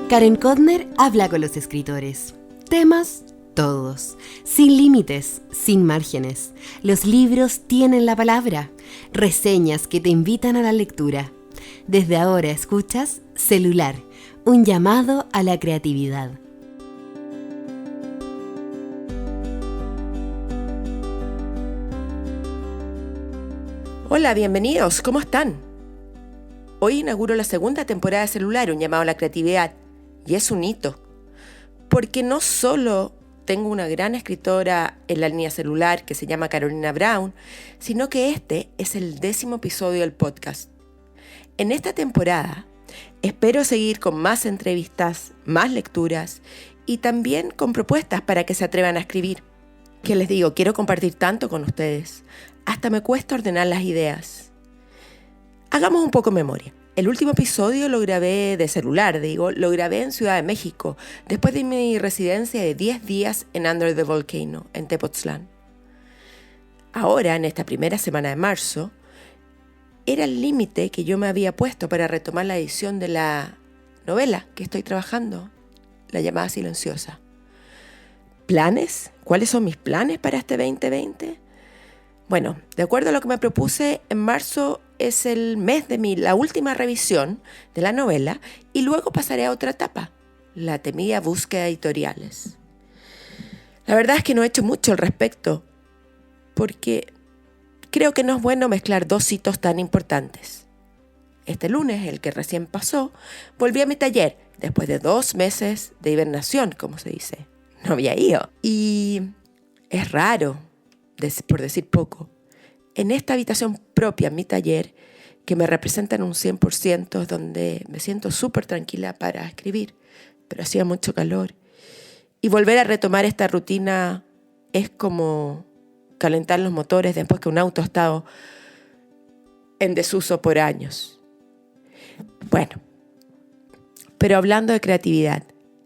Karen Kodner habla con los escritores. Temas todos, sin límites, sin márgenes. Los libros tienen la palabra, reseñas que te invitan a la lectura. Desde ahora escuchas Celular, un llamado a la creatividad. Hola, bienvenidos, ¿cómo están? Hoy inauguro la segunda temporada de Celular, un llamado a la creatividad, y es un hito, porque no solo tengo una gran escritora en la línea Celular que se llama Carolina Brown, sino que este es el 10º episodio del podcast. En esta temporada espero seguir con más entrevistas, más lecturas y también con propuestas para que se atrevan a escribir. Que les digo, quiero compartir tanto con ustedes, hasta me cuesta ordenar las ideas. Hagamos un poco memoria. El último episodio lo grabé de Celular, lo grabé en Ciudad de México, después de mi residencia de 10 días en Under the Volcano, en Tepoztlán. Ahora, en esta primera semana de marzo, era el límite que yo me había puesto para retomar la edición de la novela que estoy trabajando, La llamada silenciosa. ¿Planes? ¿Cuáles son mis planes para este 2020? Bueno, de acuerdo a lo que me propuse, en marzo es el mes de la última revisión de la novela y luego pasaré a otra etapa, la temida búsqueda de editoriales. La verdad es que no he hecho mucho al respecto, porque creo que no es bueno mezclar dos hitos tan importantes. Este lunes, el que recién pasó, volví a mi taller, después de 2 meses de hibernación, como se dice. No había ido. Y es raro, por decir poco, en esta habitación propia, en mi taller, que me representa en un 100%, donde me siento súper tranquila para escribir, pero hacía mucho calor. Y volver a retomar esta rutina es como calentar los motores después que un auto ha estado en desuso por años. Bueno, pero hablando de creatividad,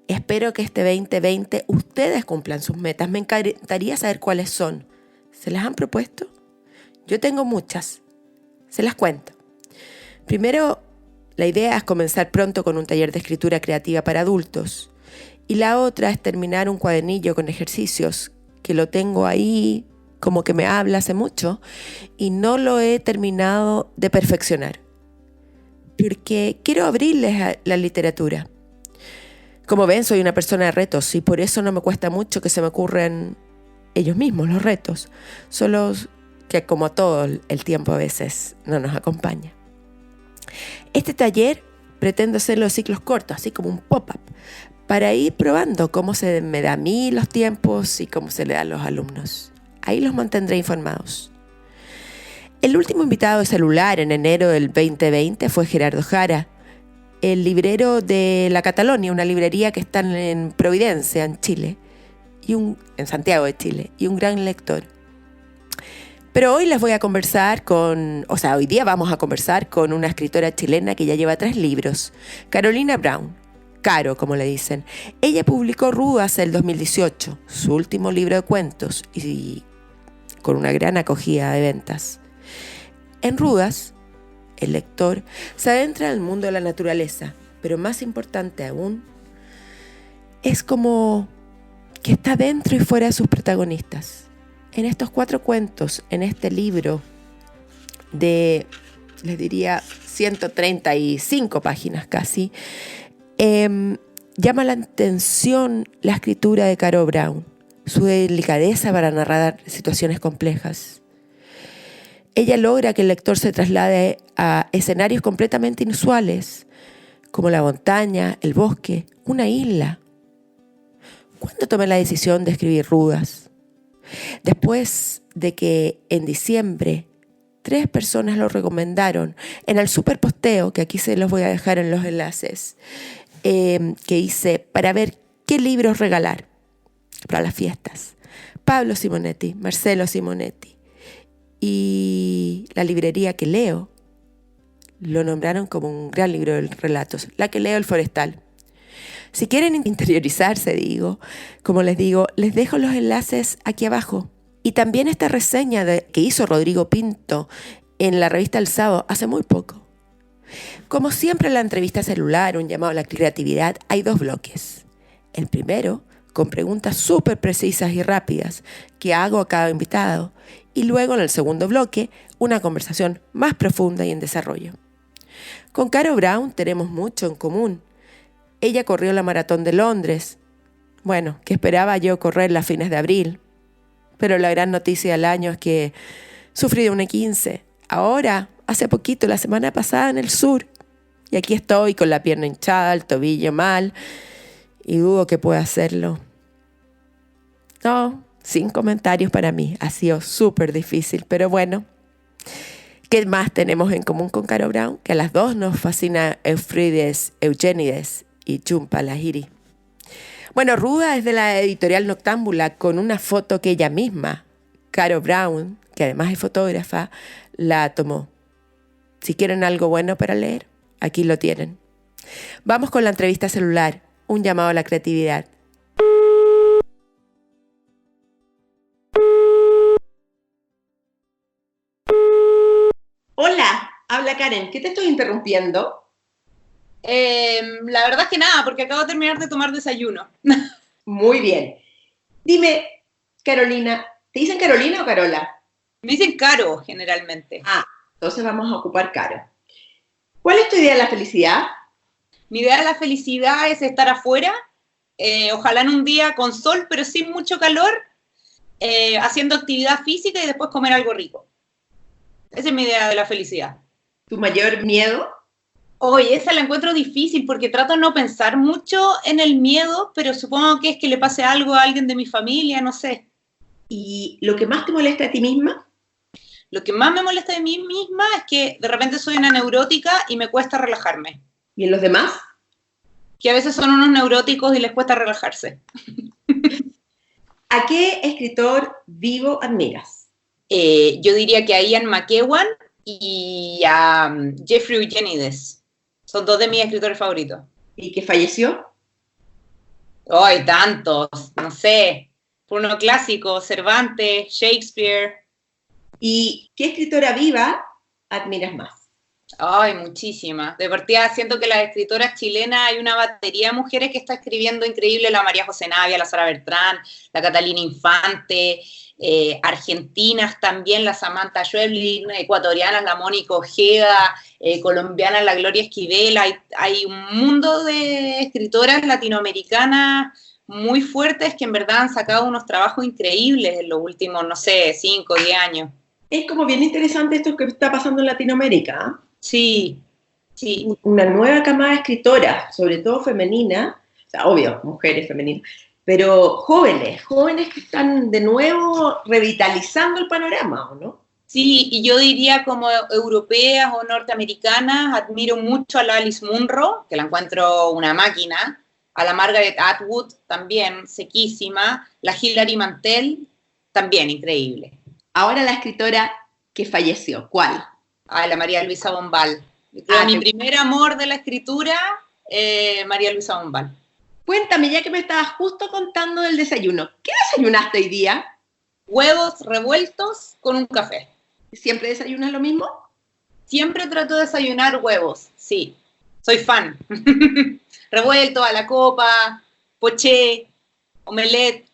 espero que este 2020 ustedes cumplan sus metas. Me encantaría saber cuáles son. ¿Se las han propuesto? Yo tengo muchas. Se las cuento. Primero, la idea es comenzar pronto con un taller de escritura creativa para adultos. Y la otra es terminar un cuadernillo con ejercicios que lo tengo ahí como que me habla hace mucho y no lo he terminado de perfeccionar. Porque quiero abrirles a la literatura. Como ven, soy una persona de retos y por eso no me cuesta mucho que se me ocurran ellos mismos los retos. Solo que como todo el tiempo a veces no nos acompaña. Este taller pretendo hacer los ciclos cortos, así como un pop-up, para ir probando cómo se me da a mí los tiempos y cómo se le da a los alumnos. Ahí los mantendré informados. El último invitado de Celular en enero del 2020 fue Gerardo Jara, el librero de La Catalonia, una librería que está en Providencia, en Chile, en Santiago de Chile, y un gran lector. Pero hoy hoy día vamos a conversar con una escritora chilena que ya lleva 3 libros, Carolina Brown, Caro, como le dicen. Ella publicó Rudas el 2018, su último libro de cuentos, y con una gran acogida de ventas. En Rudas, el lector se adentra en el mundo de la naturaleza, pero más importante aún, es como que está dentro y fuera de sus protagonistas. En estos 4 cuentos, en este libro de, les diría, 135 páginas casi, llama la atención la escritura de Caro Brown, su delicadeza para narrar situaciones complejas. Ella logra que el lector se traslade a escenarios completamente inusuales, como la montaña, el bosque, una isla. ¿Cuándo tomé la decisión de escribir Rudas? Después de que en diciembre 3 personas lo recomendaron en el super posteo, que aquí se los voy a dejar en los enlaces, que hice para ver qué libros regalar para las fiestas. Pablo Simonetti, Marcelo Simonetti y la librería que leo lo nombraron como un gran libro de relatos, la que leo, El Forestal. Si quieren interiorizarse, como les digo, les dejo los enlaces aquí abajo. Y también esta reseña que hizo Rodrigo Pinto en la revista El Sábado hace muy poco. Como siempre en la entrevista celular, un llamado a la creatividad, hay 2 bloques. El primero, con preguntas súper precisas y rápidas que hago a cada invitado. Y luego en el segundo bloque, una conversación más profunda y en desarrollo. Con Caro Brown tenemos mucho en común. Ella corrió la maratón de Londres. Bueno, que esperaba yo correr a fines de abril. Pero la gran noticia del año es que sufrí de un E15. Ahora, hace poquito, la semana pasada en el sur. Y aquí estoy con la pierna hinchada, el tobillo mal. Y dudo que pueda hacerlo. No, sin comentarios para mí. Ha sido súper difícil, pero bueno. ¿Qué más tenemos en común con Caro Brown? Que a las 2 nos fascina Eufrides, Eugénides y Jhumpa Lahiri. Bueno, Ruda es de la editorial Noctámbula con una foto que ella misma, Caro Brown, que además es fotógrafa, la tomó. Si quieren algo bueno para leer, aquí lo tienen. Vamos con la entrevista celular, un llamado a la creatividad. Hola, habla Karen. ¿Qué te estoy interrumpiendo? La verdad es que nada, porque acabo de terminar de tomar desayuno. Muy bien. Dime, Carolina, ¿te dicen Carolina o Carola? Me dicen Caro, generalmente. Ah, entonces vamos a ocupar Caro. ¿Cuál es tu idea de la felicidad? Mi idea de la felicidad es estar afuera, ojalá en un día con sol, pero sin mucho calor, haciendo actividad física y después comer algo rico. Esa es mi idea de la felicidad. ¿Tu mayor miedo? Oye, esa la encuentro difícil porque trato de no pensar mucho en el miedo, pero supongo que es que le pase algo a alguien de mi familia, no sé. ¿Y lo que más te molesta a ti misma? Lo que más me molesta de mí misma es que de repente soy una neurótica y me cuesta relajarme. ¿Y en los demás? Que a veces son unos neuróticos y les cuesta relajarse. ¿A qué escritor vivo admiras? Yo diría que a Ian McEwan y a Jeffrey Eugenides. Son 2 de mis escritores favoritos. ¿Y que falleció? ¡Ay, tantos! No sé. Por uno clásico, Cervantes, Shakespeare. ¿Y qué escritora viva admiras más? Ay, muchísimas. De partida siento que las escritoras chilenas hay una batería de mujeres que está escribiendo increíble, la María José Navia, la Sara Bertrán, la Catalina Infante, argentinas también, la Samantha Schweblin, ecuatorianas, la Mónica Ojeda, colombianas, la Gloria Esquivel. Hay un mundo de escritoras latinoamericanas muy fuertes que en verdad han sacado unos trabajos increíbles en los últimos, no sé, 5 o 10 años. Es como bien interesante esto que está pasando en Latinoamérica, ¿eh? Sí, sí. Una nueva camada de escritoras, sobre todo femenina, o sea, obvio, mujeres femeninas, pero jóvenes que están de nuevo revitalizando el panorama, ¿o no? Sí, y yo diría como europeas o norteamericanas, admiro mucho a la Alice Munro, que la encuentro una máquina, a la Margaret Atwood, también sequísima, la Hilary Mantel, también increíble. Ahora la escritora que falleció, ¿cuál? A la María Luisa Bombal. Mi primer amor de la escritura, María Luisa Bombal. Cuéntame, ya que me estabas justo contando del desayuno, ¿qué desayunaste hoy día? Huevos revueltos con un café. ¿Siempre desayunas lo mismo? Siempre trato de desayunar huevos, sí. Soy fan. Revuelto, a la copa, poché, omelette.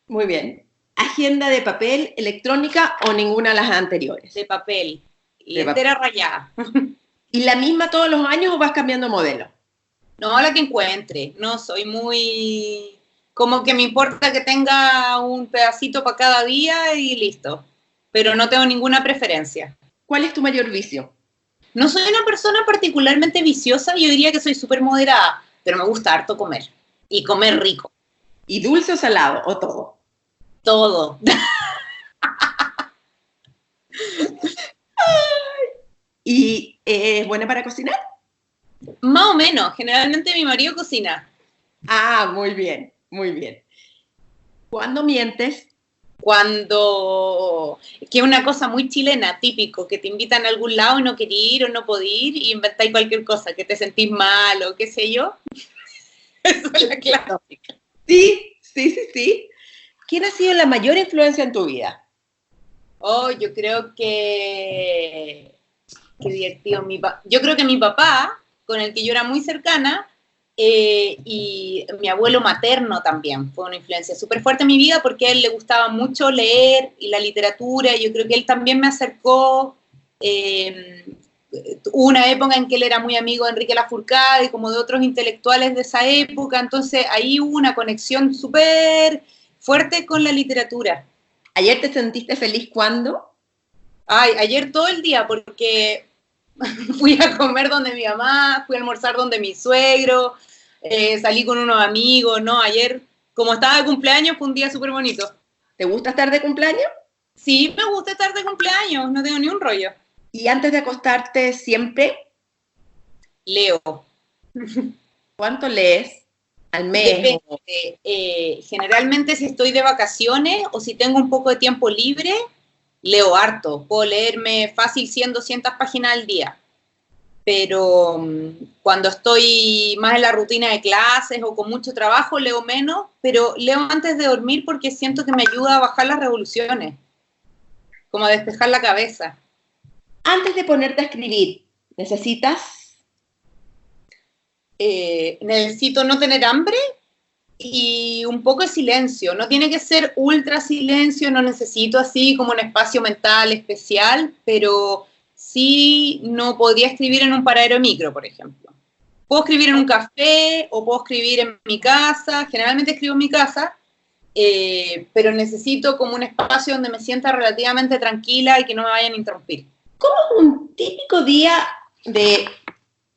Muy bien. ¿Agenda de papel, electrónica o ninguna de las anteriores? De papel. Y entera rayada. ¿Y la misma todos los años o vas cambiando modelo? No, la que encuentre. No, soy muy... Como que me importa que tenga un pedacito para cada día y listo. Pero no tengo ninguna preferencia. ¿Cuál es tu mayor vicio? No soy una persona particularmente viciosa, yo diría que soy súper moderada, pero me gusta harto comer. Y comer rico. ¿Y dulce o salado? ¿O todo? Todo. ¿Y es buena para cocinar? Más o menos. Generalmente mi marido cocina. Ah, muy bien, muy bien. ¿Cuándo mientes? Cuando, que es una cosa muy chilena, típico, que te invitan a algún lado y no querés ir o no podés ir y inventáis cualquier cosa, que te sentís mal o qué sé yo. Eso es la clásica. Sí. ¿Quién ha sido la mayor influencia en tu vida? Oh, yo creo que Qué divertido. Yo creo que mi papá, con el que yo era muy cercana, y mi abuelo materno también fue una influencia súper fuerte en mi vida porque a él le gustaba mucho leer y la literatura, y yo creo que él también me acercó. Hubo una época en que él era muy amigo de Enrique Lafourcade y como de otros intelectuales de esa época, entonces ahí hubo una conexión súper fuerte con la literatura. ¿Ayer te sentiste feliz cuándo? Ay, ayer todo el día, porque fui a comer donde mi mamá, fui a almorzar donde mi suegro, salí con unos amigos, ¿no? Ayer, como estaba de cumpleaños, fue un día súper bonito. ¿Te gusta estar de cumpleaños? Sí, me gusta estar de cumpleaños, no tengo ni un rollo. ¿Y antes de acostarte siempre? Leo. ¿Cuánto lees al mes? Depende. Generalmente si estoy de vacaciones o si tengo un poco de tiempo libre, leo harto. Puedo leerme fácil 100, 200 páginas al día. Pero cuando estoy más en la rutina de clases o con mucho trabajo, leo menos, pero leo antes de dormir porque siento que me ayuda a bajar las revoluciones, como a despejar la cabeza. Antes de ponerte a escribir, ¿necesitas? Necesito no tener hambre y un poco de silencio. No tiene que ser ultra silencio, no necesito así como un espacio mental especial, pero sí no podría escribir en un paradero de micro, por ejemplo. Puedo escribir en un café o puedo escribir en mi casa, generalmente escribo en mi casa, pero necesito como un espacio donde me sienta relativamente tranquila y que no me vayan a interrumpir. ¿Cómo es un típico día de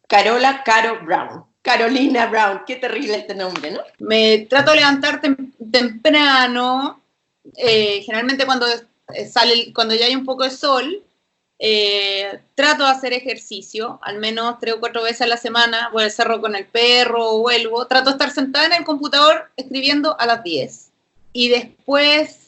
Caro Brown? Carolina Brown, qué terrible este nombre, ¿no? Me trato de levantar temprano, generalmente cuando cuando ya hay un poco de sol, trato de hacer ejercicio, al menos 3 o 4 veces a la semana, voy al cerro con el perro, vuelvo, trato de estar sentada en el computador escribiendo a las 10. Y después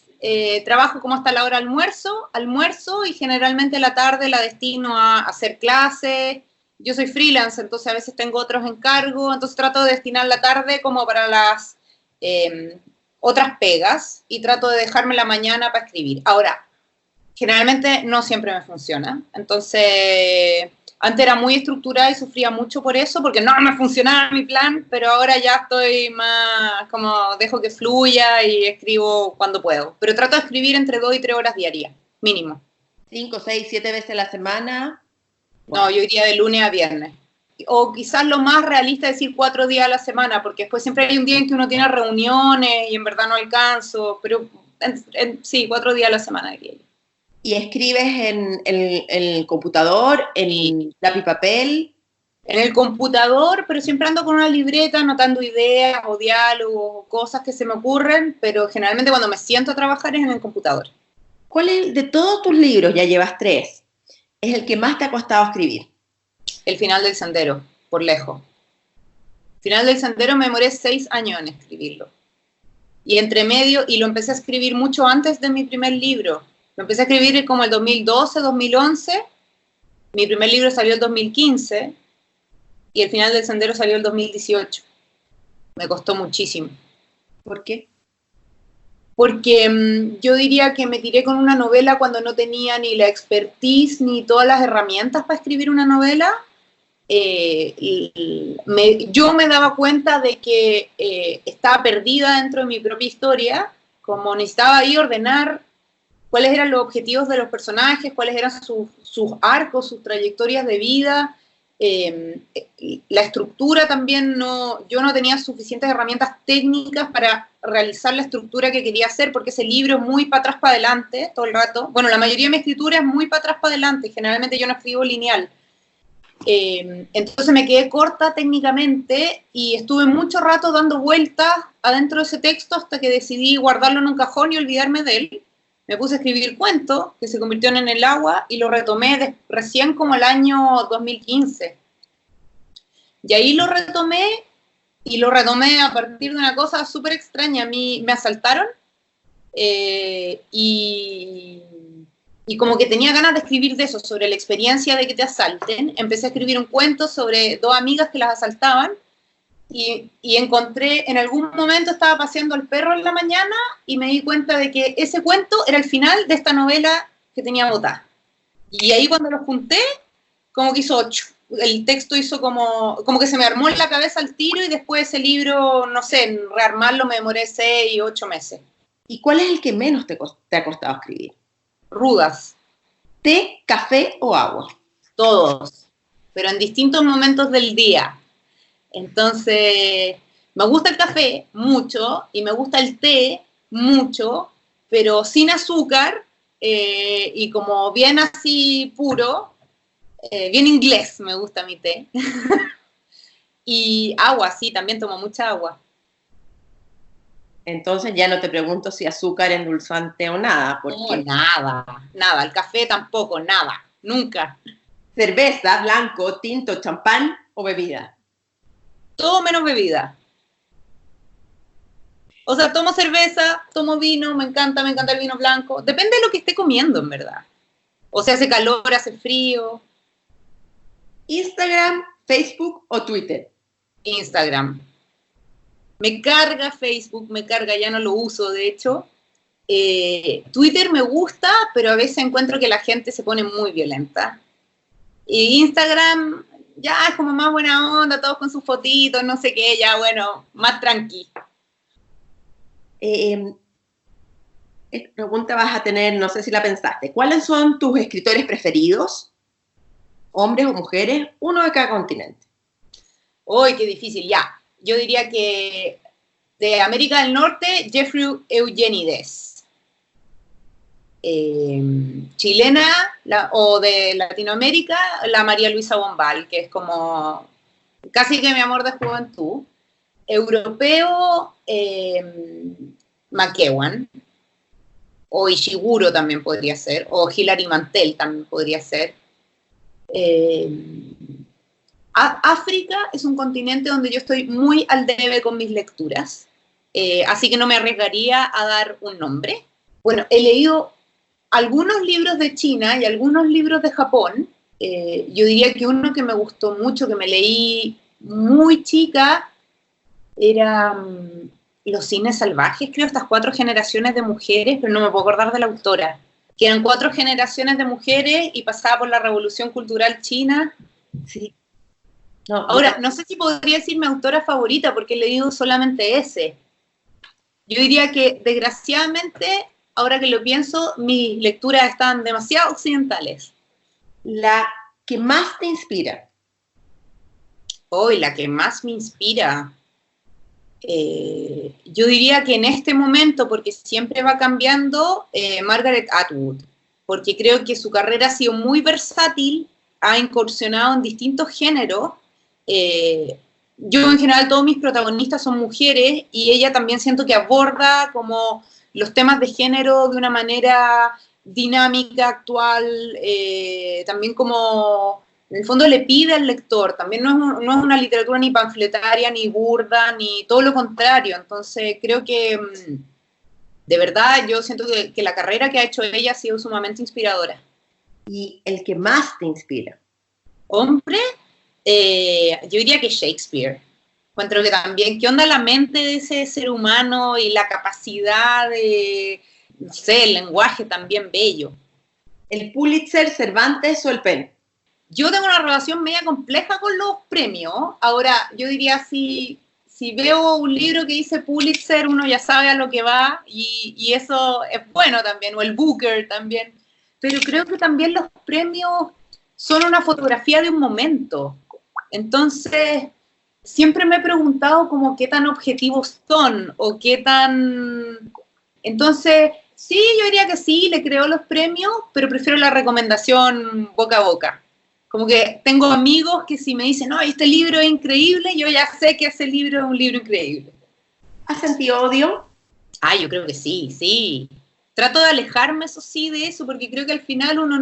trabajo como hasta la hora almuerzo y generalmente la tarde la destino a hacer clases. Yo soy freelance, entonces a veces tengo otros encargos, entonces trato de destinar la tarde como para las otras pegas y trato de dejarme la mañana para escribir. Ahora, generalmente no siempre me funciona, entonces antes era muy estructurada y sufría mucho por eso, porque no me funcionaba mi plan, pero ahora ya estoy más como dejo que fluya y escribo cuando puedo. Pero trato de escribir entre 2 y 3 horas diarias, mínimo. 5, 6, 7 veces a la semana. No, yo iría de lunes a viernes. O quizás lo más realista es decir 4 días a la semana, porque después siempre hay un día en que uno tiene reuniones y en verdad no alcanzo, pero sí, 4 días a la semana diría yo. ¿Y escribes en el computador, en lápiz y papel? En el computador, pero siempre ando con una libreta anotando ideas o diálogos o cosas que se me ocurren, pero generalmente cuando me siento a trabajar es en el computador. ¿Cuál es, de todos tus libros, ya llevas 3, es el que más te ha costado escribir? El final del sendero, por lejos. El final del sendero me demoré 6 años en escribirlo. Y entre medio, y lo empecé a escribir mucho antes de mi primer libro. Lo empecé a escribir como el 2012, 2011. Mi primer libro salió el 2015. Y el final del sendero salió el 2018. Me costó muchísimo. ¿Por qué? Porque yo diría que me tiré con una novela cuando no tenía ni la expertise ni todas las herramientas para escribir una novela. Yo me daba cuenta de que estaba perdida dentro de mi propia historia, como necesitaba ahí ordenar cuáles eran los objetivos de los personajes, cuáles eran sus arcos, sus trayectorias de vida. La estructura también, yo no tenía suficientes herramientas técnicas para realizar la estructura que quería hacer, porque ese libro es muy para atrás, para adelante, todo el rato. Bueno, la mayoría de mi escritura es muy para atrás, para adelante, generalmente yo no escribo lineal. Entonces me quedé corta técnicamente y estuve mucho rato dando vueltas adentro de ese texto hasta que decidí guardarlo en un cajón y olvidarme de él. Me puse a escribir cuentos que se convirtieron en el agua y lo retomé recién como el año 2015. Y ahí lo retomé y lo retomé a partir de una cosa súper extraña. A mí me asaltaron y como que tenía ganas de escribir de eso, sobre la experiencia de que te asalten. Empecé a escribir un cuento sobre 2 amigas que las asaltaban. Y encontré, en algún momento estaba paseando al perro en la mañana y me di cuenta de que ese cuento era el final de esta novela que tenía botada. Y ahí cuando lo junté, como que hizo 8. El texto hizo como que se me armó en la cabeza al tiro y después ese libro, no sé, en rearmarlo me demoré 6, 8 meses. ¿Y cuál es el que menos te ha costado escribir? Rudas. ¿Té, café o agua? Todos, pero en distintos momentos del día. Entonces, me gusta el café mucho y me gusta el té mucho, pero sin azúcar y como bien así puro, bien inglés me gusta mi té. Y agua, sí, también tomo mucha agua. Entonces ya no te pregunto si azúcar, endulzante o nada. Porque... No, nada. El café tampoco, nada, nunca. ¿Cerveza, blanco, tinto, champán o bebida? Todo menos bebida. O sea, tomo cerveza, tomo vino, me encanta el vino blanco. Depende de lo que esté comiendo, en verdad. O sea, hace calor, hace frío. ¿Instagram, Facebook o Twitter? Instagram. Me carga Facebook, ya no lo uso, de hecho. Twitter me gusta, pero a veces encuentro que la gente se pone muy violenta. Y Instagram ya es como más buena onda, todos con sus fotitos, no sé qué, ya bueno, más tranqui. Esta pregunta vas a tener, no sé si la pensaste. ¿Cuáles son tus escritores preferidos? ¿Hombres o mujeres? Uno de cada continente. Uy, qué difícil, ya. Yo diría que de América del Norte, Jeffrey Eugenides. Chilena o de Latinoamérica, la María Luisa Bombal, que es como casi que mi amor de juventud. Europeo, McEwan, o Ishiguro también podría ser, o Hilary Mantel también podría ser. África es un continente donde yo estoy muy al debe con mis lecturas, así que no me arriesgaría a dar un nombre. Bueno, he leído algunos libros de China y algunos libros de Japón. Yo diría que uno que me gustó mucho, que me leí muy chica, era Los Cines Salvajes, creo, estas 4 generaciones de mujeres, pero no me puedo acordar de la autora, que eran 4 generaciones de mujeres y pasaba por la Revolución Cultural China. Sí. Ahora, no sé si podría decir mi autora favorita, porque he leído solamente ese. Yo diría que, desgraciadamente, ahora que lo pienso, mis lecturas están demasiado occidentales. La que más te inspira. Hoy, la que más me inspira. Yo diría que en este momento, porque siempre va cambiando, Margaret Atwood, porque creo que su carrera ha sido muy versátil, ha incursionado en distintos géneros. Yo en general todos mis protagonistas son mujeres y ella también siento que aborda como los temas de género de una manera dinámica, actual, también como en el fondo le pide al lector, también no es una literatura ni panfletaria, ni burda, ni todo lo contrario. Entonces creo que de verdad yo siento que la carrera que ha hecho ella ha sido sumamente inspiradora. ¿Y el que más te inspira? Hombre, yo diría que Shakespeare. Encuentro que también, ¿qué onda la mente de ese ser humano y la capacidad de, no sé, el lenguaje también bello? ¿El Pulitzer, Cervantes o el PEN? Yo tengo una relación media compleja con los premios. Ahora, yo diría, si veo un libro que dice Pulitzer, uno ya sabe a lo que va y eso es bueno también, o el Booker también. Pero creo que también los premios son una fotografía de un momento. Entonces, siempre me he preguntado como qué tan objetivos son o qué tan... Entonces, sí, yo diría que sí, le creo los premios, pero prefiero la recomendación boca a boca. Como que tengo amigos que si me dicen, no, este libro es increíble, yo ya sé que ese libro es un libro increíble. ¿Has sentido odio? Ah, yo creo que sí, sí. Trato de alejarme, eso sí, de eso, porque creo que al final uno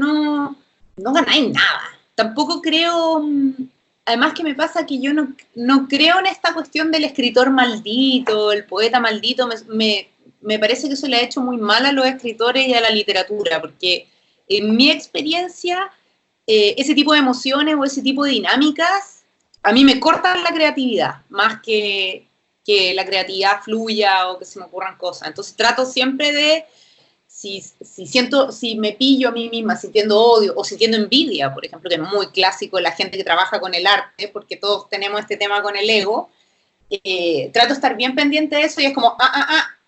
no ganáis nada. Tampoco creo... Además que me pasa que yo no creo en esta cuestión del escritor maldito, el poeta maldito. Me parece que eso le ha hecho muy mal a los escritores y a la literatura, porque en mi experiencia, ese tipo de emociones o ese tipo de dinámicas, a mí me cortan la creatividad, más que la creatividad fluya o que se me ocurran cosas. Entonces trato siempre de, si me pillo a mí misma sintiendo odio o sintiendo envidia, por ejemplo, que es muy clásico de la gente que trabaja con el arte, porque todos tenemos este tema con el ego, trato de estar bien pendiente de eso y es como,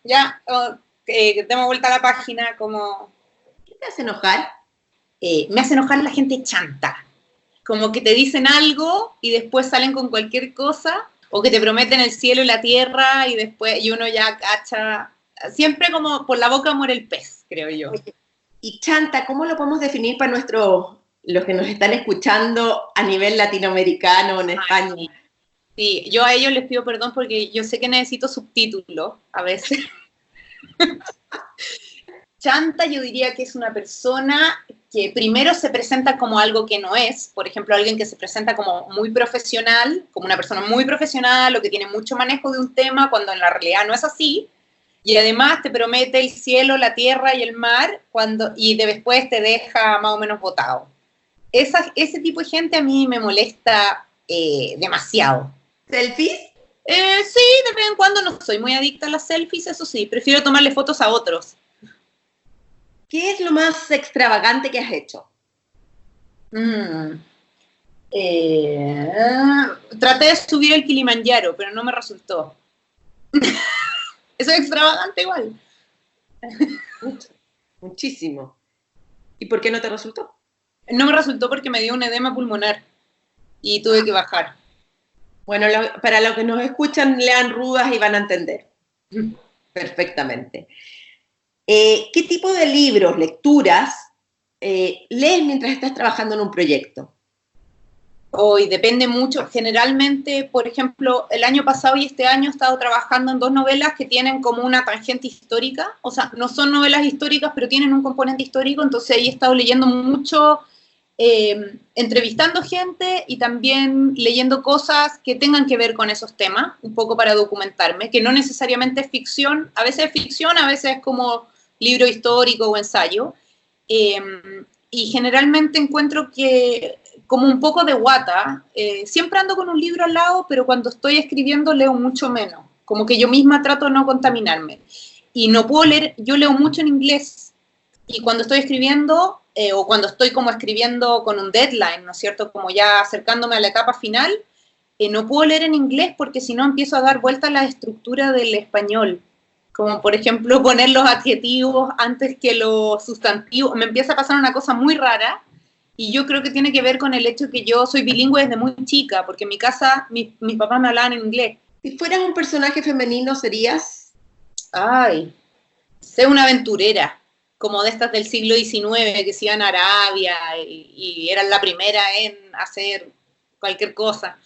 ya, demos vuelta a la página, como... ¿Qué te hace enojar? Me hace enojar la gente chanta, como que te dicen algo y después salen con cualquier cosa, o que te prometen el cielo y la tierra y uno ya cacha, siempre como por la boca muere el pez, creo yo. Y chanta, ¿cómo lo podemos definir para los que nos están escuchando a nivel latinoamericano en España? Sí, yo a ellos les pido perdón porque yo sé que necesito subtítulos a veces. Chanta yo diría que es una persona que primero se presenta como algo que no es, por ejemplo, alguien que se presenta como muy profesional, como una persona muy profesional o que tiene mucho manejo de un tema, cuando en la realidad no es así, y además te promete el cielo, la tierra y el mar, y después te deja más o menos botado. Ese tipo de gente a mí me molesta demasiado. ¿Selfies? Sí, de vez en cuando. No soy muy adicta a las selfies, eso sí, prefiero tomarle fotos a otros. ¿Qué es lo más extravagante que has hecho? Traté de subir el Kilimanjaro, pero no me resultó. Eso es extravagante igual. Muchísimo. ¿Y por qué no te resultó? No me resultó porque me dio un edema pulmonar y tuve que bajar. Bueno, para los que nos escuchan, lean Rudas y van a entender perfectamente. ¿Qué tipo de libros, lecturas, lees mientras estás trabajando en un proyecto? Hoy depende mucho. Generalmente, por ejemplo, el año pasado y este año he estado trabajando en 2 novelas que tienen como una tangente histórica. O sea, no son novelas históricas, pero tienen un componente histórico. Entonces ahí he estado leyendo mucho, entrevistando gente y también leyendo cosas que tengan que ver con esos temas, un poco para documentarme, que no necesariamente es ficción. A veces es ficción, a veces es como libro histórico o ensayo. Y generalmente encuentro que como un poco de guata, siempre ando con un libro al lado, pero cuando estoy escribiendo leo mucho menos, como que yo misma trato de no contaminarme. Y no puedo leer, yo leo mucho en inglés, y cuando estoy escribiendo, o cuando estoy como escribiendo con un deadline, ¿no es cierto?, como ya acercándome a la etapa final, no puedo leer en inglés porque si no empiezo a dar vuelta a la estructura del español, como por ejemplo poner los adjetivos antes que los sustantivos, me empieza a pasar una cosa muy rara. Y yo creo que tiene que ver con el hecho que yo soy bilingüe desde muy chica, porque en mi casa mis papás me hablaban en inglés. Si fueras un personaje femenino, ¿serías? Ay, sé una aventurera, como de estas del siglo XIX, que se iban a Arabia y eran la primera en hacer cualquier cosa.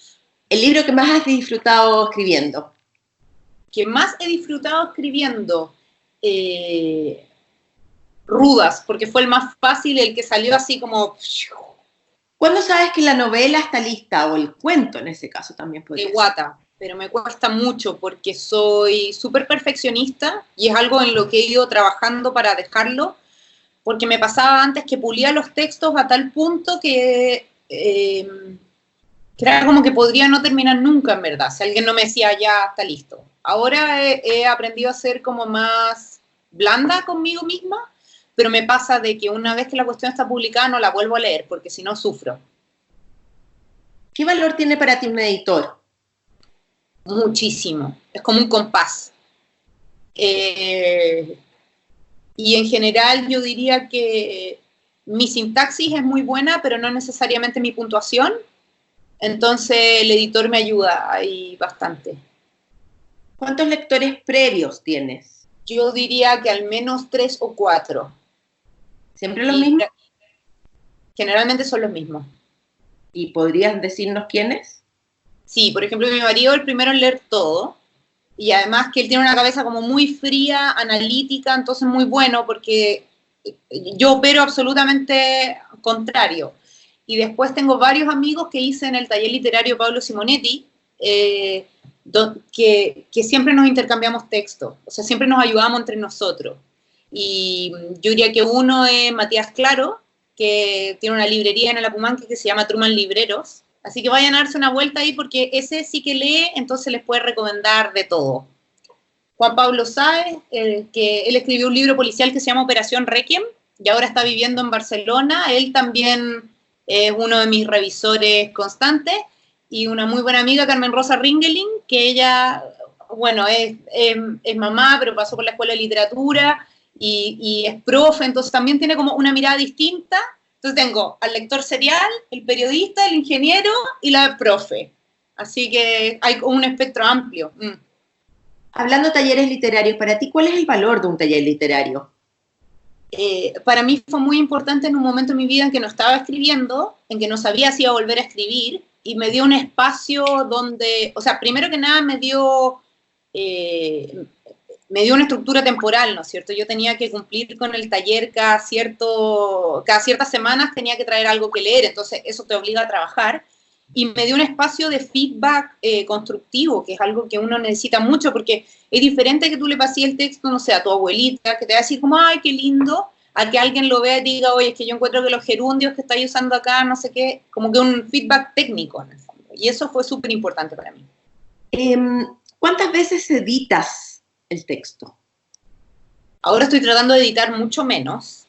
¿El libro que más has disfrutado escribiendo? ¿Qué más he disfrutado escribiendo? Rudas, porque fue el más fácil, el que salió así como... ¿Cuándo sabes que la novela está lista? O el cuento, en ese caso, también podría ser. Guata, pero me cuesta mucho porque soy súper perfeccionista y es algo en lo que he ido trabajando para dejarlo, porque me pasaba antes que pulía los textos a tal punto que era como que podría no terminar nunca, en verdad, si alguien no me decía ya está listo. Ahora he aprendido a ser como más blanda conmigo misma, pero me pasa de que una vez que la cuestión está publicada no la vuelvo a leer, porque si no sufro. ¿Qué valor tiene para ti un editor? Muchísimo. Es como un compás. Y en general yo diría que mi sintaxis es muy buena, pero no necesariamente mi puntuación. Entonces el editor me ayuda ahí bastante. ¿Cuántos lectores previos tienes? Yo diría que al menos 3 o 4. ¿Siempre los mismos? Generalmente son los mismos. ¿Y podrías decirnos quiénes? Sí, por ejemplo, mi marido el primero en leer todo, y además que él tiene una cabeza como muy fría, analítica, entonces muy bueno, porque yo opero absolutamente contrario. Y después tengo varios amigos que hice en el taller literario Pablo Simonetti, que siempre nos intercambiamos textos, o sea, siempre nos ayudamos entre nosotros. Y yo diría que uno es Matías Claro, que tiene una librería en el Apumanque que se llama Truman Libreros. Así que vayan a darse una vuelta ahí porque ese sí que lee, entonces les puede recomendar de todo. Juan Pablo Sáez, que él escribió un libro policial que se llama Operación Requiem, y ahora está viviendo en Barcelona. Él también es uno de mis revisores constantes, y una muy buena amiga, Carmen Rosa Ringeling, que ella, bueno, es mamá, pero pasó por la Escuela de Literatura, y es profe, entonces también tiene como una mirada distinta. Entonces tengo al lector serial, el periodista, el ingeniero y la profe. Así que hay un espectro amplio. Hablando de talleres literarios, para ti, ¿cuál es el valor de un taller literario? Para mí fue muy importante en un momento de mi vida en que no estaba escribiendo, en que no sabía si iba a volver a escribir, y me dio un espacio donde, o sea, primero que nada me dio una estructura temporal, ¿no es cierto? Yo tenía que cumplir con el taller cada ciertas semanas tenía que traer algo que leer, entonces eso te obliga a trabajar, y me dio un espacio de feedback constructivo, que es algo que uno necesita mucho, porque es diferente que tú le pases el texto, no sé, a tu abuelita, que te va a decir como, ay, qué lindo, a que alguien lo vea y diga, oye, es que yo encuentro que los gerundios que estáis usando acá, no sé qué, como que un feedback técnico, en el fondo. Y eso fue súper importante para mí. ¿Cuántas veces editas el texto? Ahora estoy tratando de editar mucho menos.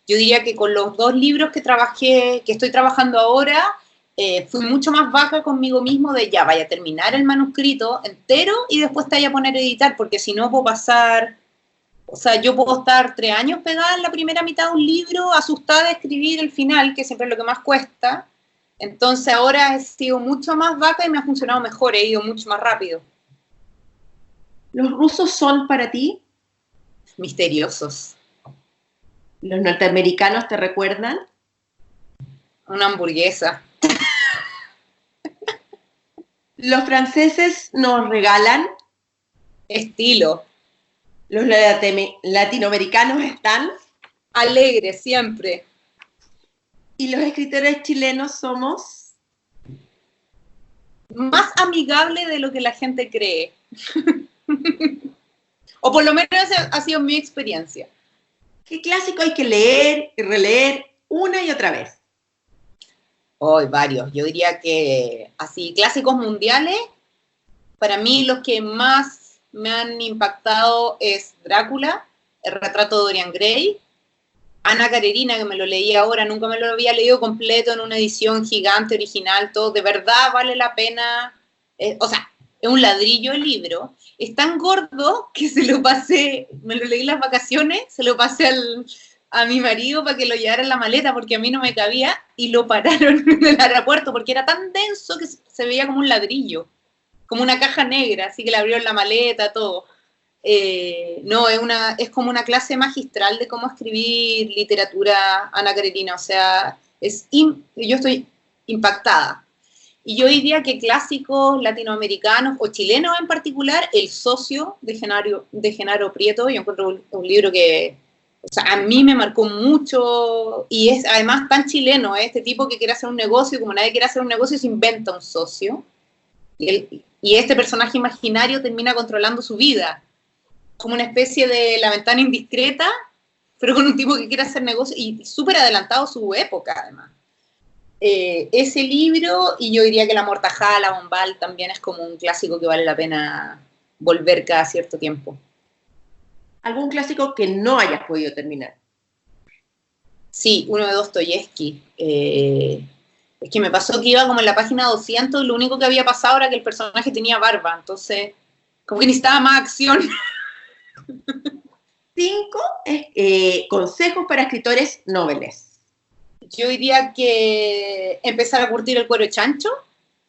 Yo diría que con los 2 libros que estoy trabajando ahora, fui mucho más baja conmigo mismo de ya, vaya a terminar el manuscrito entero y después te vaya a poner a editar, porque si no puedo pasar, o sea, yo puedo estar 3 años pegada en la primera mitad de un libro, asustada de escribir el final, que siempre es lo que más cuesta. Entonces ahora he sido mucho más vaca y me ha funcionado mejor, he ido mucho más rápido. ¿Los rusos son para ti? Misteriosos. ¿Los norteamericanos te recuerdan? Una hamburguesa. ¿Los franceses nos regalan? Estilo. ¿Los latinoamericanos están? Alegre, siempre. ¿Y los escritores chilenos somos? Más amigable de lo que la gente cree. O por lo menos esa ha sido mi experiencia. ¿Qué clásico hay que leer y releer una y otra vez? Hoy varios. Yo diría que así, clásicos mundiales, para mí los que más me han impactado es Drácula, El retrato de Dorian Gray, Ana Karenina, que me lo leí ahora, nunca me lo había leído completo en una edición gigante, original, todo, de verdad vale la pena. O sea, es un ladrillo el libro. Es tan gordo que me lo leí en las vacaciones, se lo pasé a mi marido para que lo llevara en la maleta porque a mí no me cabía, y lo pararon en el aeropuerto porque era tan denso que se veía como un ladrillo, como una caja negra, así que le abrieron la maleta, todo. No, es como una clase magistral de cómo escribir literatura, Ana Karenina, o sea, yo estoy impactada. Y yo diría que clásicos latinoamericanos o chilenos en particular, El socio de Genaro Prieto, yo encuentro un libro que, o sea, a mí me marcó mucho, y es además tan chileno, este tipo que quiere hacer un negocio, como nadie quiere hacer un negocio, se inventa un socio, y este personaje imaginario termina controlando su vida, como una especie de La ventana indiscreta, pero con un tipo que quiere hacer negocio, y súper adelantado a su época, además. Ese libro, y yo diría que La mortajada, La bombal, también es como un clásico que vale la pena volver cada cierto tiempo. ¿Algún clásico que no hayas podido terminar? Sí, uno de Dostoyevsky. Es que me pasó que iba como en la página 200 y lo único que había pasado era que el personaje tenía barba, entonces como que necesitaba más acción. 5 consejos para escritores noveles. Yo diría que empezar a curtir el cuero chancho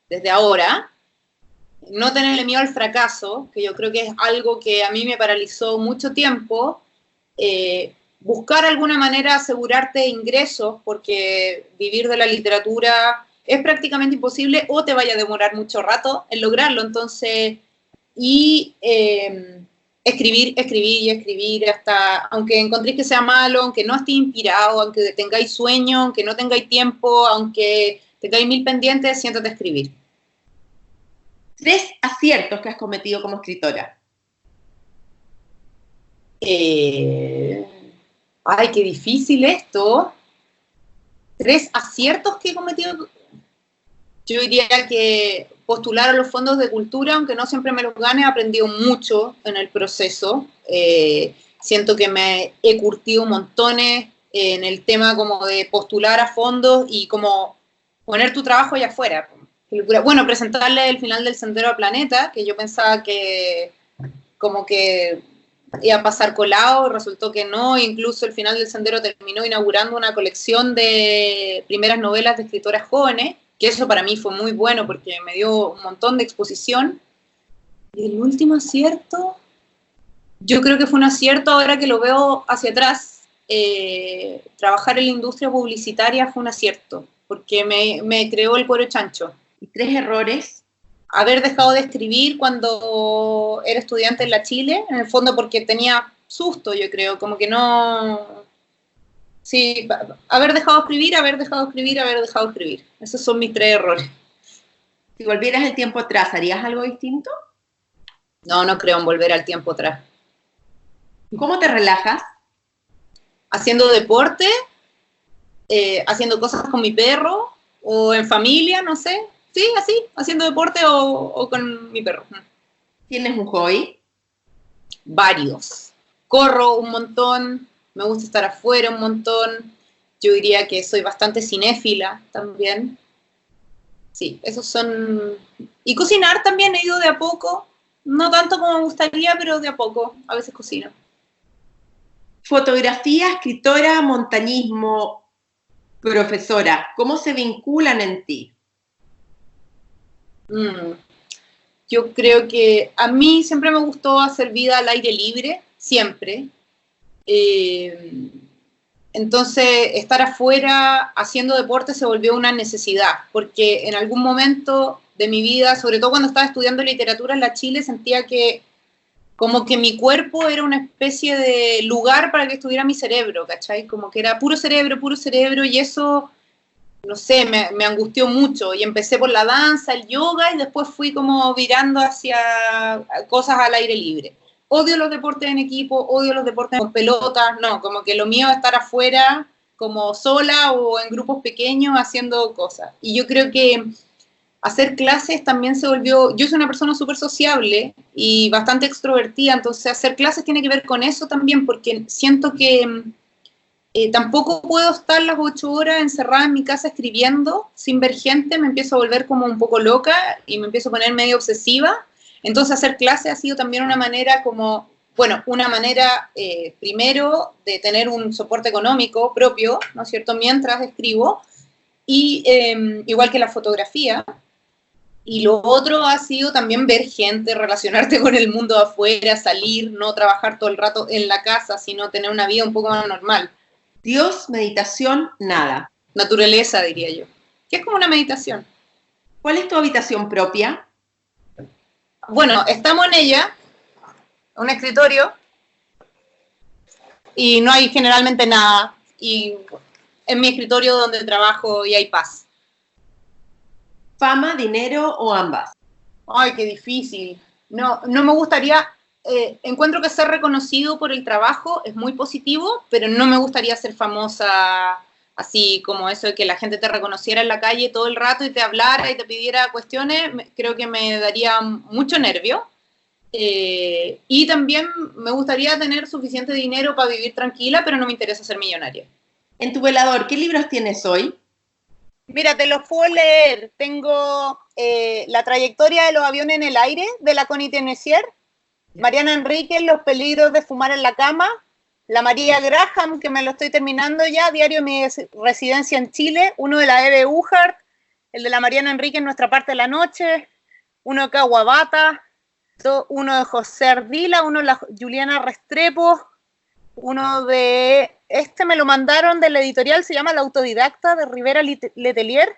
desde ahora, no tenerle miedo al fracaso, que yo creo que es algo que a mí me paralizó mucho tiempo, buscar alguna manera de asegurarte ingresos, porque vivir de la literatura es prácticamente imposible o te vaya a demorar mucho rato en lograrlo, entonces, y escribir y escribir hasta, aunque encontréis que sea malo, aunque no estéis inspirado, aunque tengáis sueño, aunque no tengáis tiempo, aunque tengáis 1000 pendientes, siéntate a escribir. 3 aciertos que has cometido como escritora. Ay, qué difícil esto. 3 aciertos que he cometido. Yo diría que postular a los fondos de cultura, aunque no siempre me los gane, he aprendido mucho en el proceso. Siento que me he curtido montones en el tema como de postular a fondos y como poner tu trabajo allá afuera. Bueno, presentarle el final del Sendero a Planeta, que yo pensaba que como que iba a pasar colado, resultó que no, incluso el final del Sendero terminó inaugurando una colección de primeras novelas de escritoras jóvenes, que eso para mí fue muy bueno porque me dio un montón de exposición. Y el último acierto, yo creo que fue un acierto ahora que lo veo hacia atrás. Trabajar en la industria publicitaria fue un acierto, porque me creó el cuero chancho. ¿Y 3 errores? Haber dejado de escribir cuando era estudiante en la Chile, en el fondo porque tenía susto, yo creo, como que no... Sí, haber dejado de escribir, haber dejado de escribir, haber dejado de escribir. Esos son mis 3 errores. Si volvieras el tiempo atrás, ¿harías algo distinto? No, no creo en volver al tiempo atrás. ¿Cómo te relajas? Haciendo deporte, haciendo cosas con mi perro, o en familia, no sé. Sí, así, haciendo deporte o con mi perro. ¿Tienes un hobby? Varios. Corro un montón, me gusta estar afuera un montón. Yo diría que soy bastante cinéfila también. Sí, esos son... Y cocinar también he ido de a poco. No tanto como me gustaría, pero de a poco. A veces cocino. Fotografía, escritora, montañismo, profesora, ¿cómo se vinculan en ti? Yo creo que a mí siempre me gustó hacer vida al aire libre, siempre. Entonces, estar afuera haciendo deporte se volvió una necesidad, porque en algún momento de mi vida, sobre todo cuando estaba estudiando literatura en la Chile, sentía que como que mi cuerpo era una especie de lugar para que estuviera mi cerebro, ¿cachai? Como que era puro cerebro, y eso, no sé, me angustió mucho. Y empecé por la danza, el yoga, y después fui como virando hacia cosas al aire libre. Odio los deportes en equipo, odio los deportes con pelotas, no, como que lo mío es estar afuera, como sola o en grupos pequeños haciendo cosas. Y yo creo que hacer clases también se volvió, yo soy una persona súper sociable y bastante extrovertida, entonces hacer clases tiene que ver con eso también, porque siento que tampoco puedo estar las 8 horas encerrada en mi casa escribiendo sin ver gente, me empiezo a volver como un poco loca y me empiezo a poner medio obsesiva. Entonces hacer clases ha sido también una manera como, bueno, una manera primero de tener un soporte económico propio, ¿no es cierto?, mientras escribo, y igual que la fotografía. Y lo otro ha sido también ver gente, relacionarte con el mundo de afuera, salir, no trabajar todo el rato en la casa, sino tener una vida un poco más normal. Dios, meditación, nada. Naturaleza, diría yo. Que es como una meditación. ¿Cuál es tu habitación propia? Bueno, estamos en ella, un escritorio, y no hay generalmente nada. Y en mi escritorio donde trabajo y hay paz. ¿Fama, dinero o ambas? Ay, qué difícil. No me gustaría, encuentro que ser reconocido por el trabajo es muy positivo, pero no me gustaría ser famosa así como eso de que la gente te reconociera en la calle todo el rato y te hablara y te pidiera cuestiones, creo que me daría mucho nervio. Y también me gustaría tener suficiente dinero para vivir tranquila, pero no me interesa ser millonaria. En tu velador, ¿qué libros tienes hoy? Mira, te los puedo leer. Tengo La trayectoria de los aviones en el aire, de la Connie Tenessier, Mariana Enríquez, Los peligros de fumar en la cama, la María Graham, que me lo estoy terminando ya, Diario de mi residencia en Chile, uno de la Eve Uhart, el de la Mariana Enríquez, Nuestra parte de la noche, uno de Kawabata, uno de José Ardila, uno de la Juliana Restrepo, uno de... Este me lo mandaron de la editorial, se llama La autodidacta, de Rivera Letelier.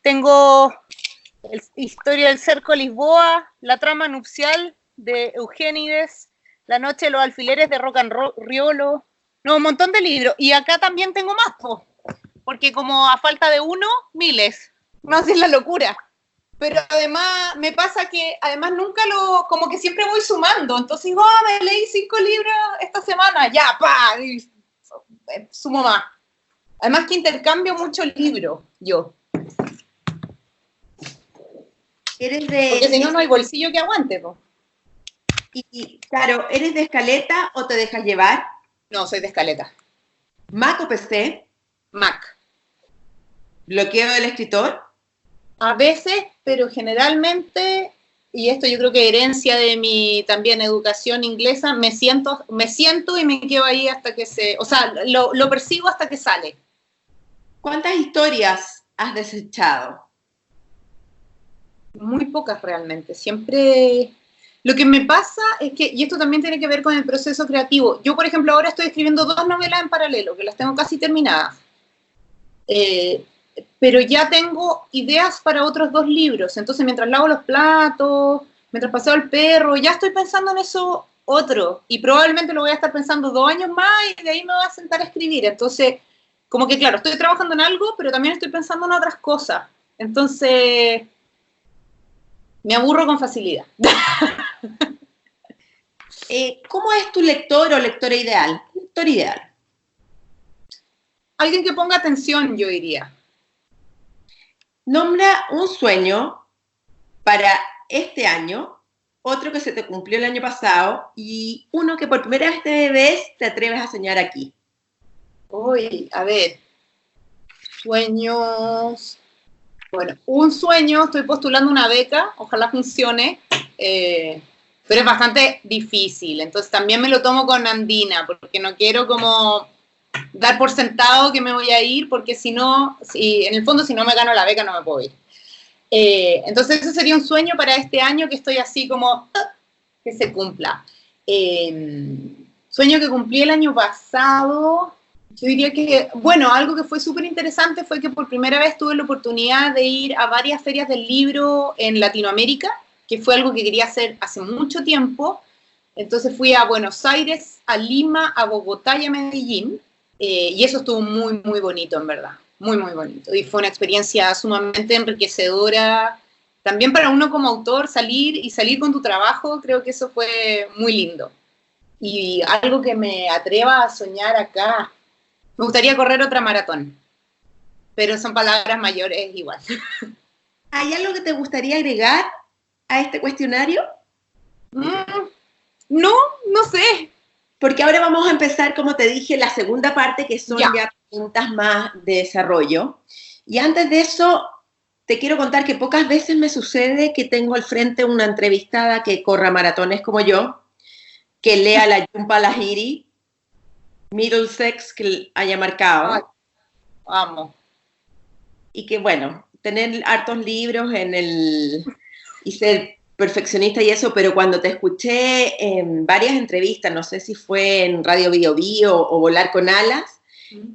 Tengo Historia del cerco de Lisboa, La trama nupcial, de Eugénides, La noche de los alfileres, de Riolo. No, un montón de libros. Y acá también tengo más, porque como a falta de uno, miles. No, así es la locura. Pero además me pasa que además nunca como que siempre voy sumando, entonces digo, me leí 5 libros esta semana, ya, y sumo más. Además que intercambio muchos libros, yo. ¿Eres Porque si no, no hay bolsillo que aguante, po. Claro, ¿eres de escaleta o te dejas llevar? No, soy de escaleta. ¿Mac o PC? Mac. ¿Bloqueo del escritor? A veces, pero generalmente, y esto yo creo que herencia de mi también educación inglesa, me siento y me quedo ahí hasta que o sea, lo persigo hasta que sale. ¿Cuántas historias has desechado? Muy pocas realmente. Siempre. Lo que me pasa es que, y esto también tiene que ver con el proceso creativo. Yo, por ejemplo, ahora estoy escribiendo 2 novelas en paralelo, que las tengo casi terminadas. Pero ya tengo ideas para otros 2 libros. Entonces, mientras lavo los platos, mientras paseo al perro, ya estoy pensando en eso otro. Y probablemente lo voy a estar pensando 2 años más y de ahí me voy a sentar a escribir. Entonces, como que claro, estoy trabajando en algo, pero también estoy pensando en otras cosas. Entonces, me aburro con facilidad. ¿Cómo es tu lector o lectora ideal? Lector ideal. Alguien que ponga atención, yo diría. Nombra un sueño para este año, otro que se te cumplió el año pasado y uno que por primera vez te atreves a soñar aquí. Uy, a ver. Sueños. Bueno, un sueño, estoy postulando una beca, ojalá funcione, pero es bastante difícil, entonces también me lo tomo con Andina, porque no quiero como dar por sentado que me voy a ir, porque si no, en el fondo si no me gano la beca no me puedo ir. Entonces ese sería un sueño para este año que estoy así como, que se cumpla. Sueño que cumplí el año pasado, yo diría que, bueno, algo que fue súper interesante fue que por primera vez tuve la oportunidad de ir a varias ferias del libro en Latinoamérica, que fue algo que quería hacer hace mucho tiempo. Entonces fui a Buenos Aires, a Lima, a Bogotá y a Medellín, y eso estuvo muy, muy bonito, en verdad, muy, muy bonito. Y fue una experiencia sumamente enriquecedora, también para uno como autor, salir con tu trabajo, creo que eso fue muy lindo. Y algo que me atreva a soñar acá, me gustaría correr otra maratón, pero son palabras mayores igual. ¿Hay algo que te gustaría agregar a este cuestionario? No, no sé. Porque ahora vamos a empezar, como te dije, la segunda parte, que son ya preguntas más de desarrollo. Y antes de eso, te quiero contar que pocas veces me sucede que tengo al frente una entrevistada que corra maratones como yo, que lea la Jhumpa Lahiri, Middlesex, que haya marcado. Ay, amo. Y que, bueno, tener hartos libros y ser perfeccionista y eso, pero cuando te escuché en varias entrevistas, no sé si fue en Radio Bio Bio o Volar con Alas,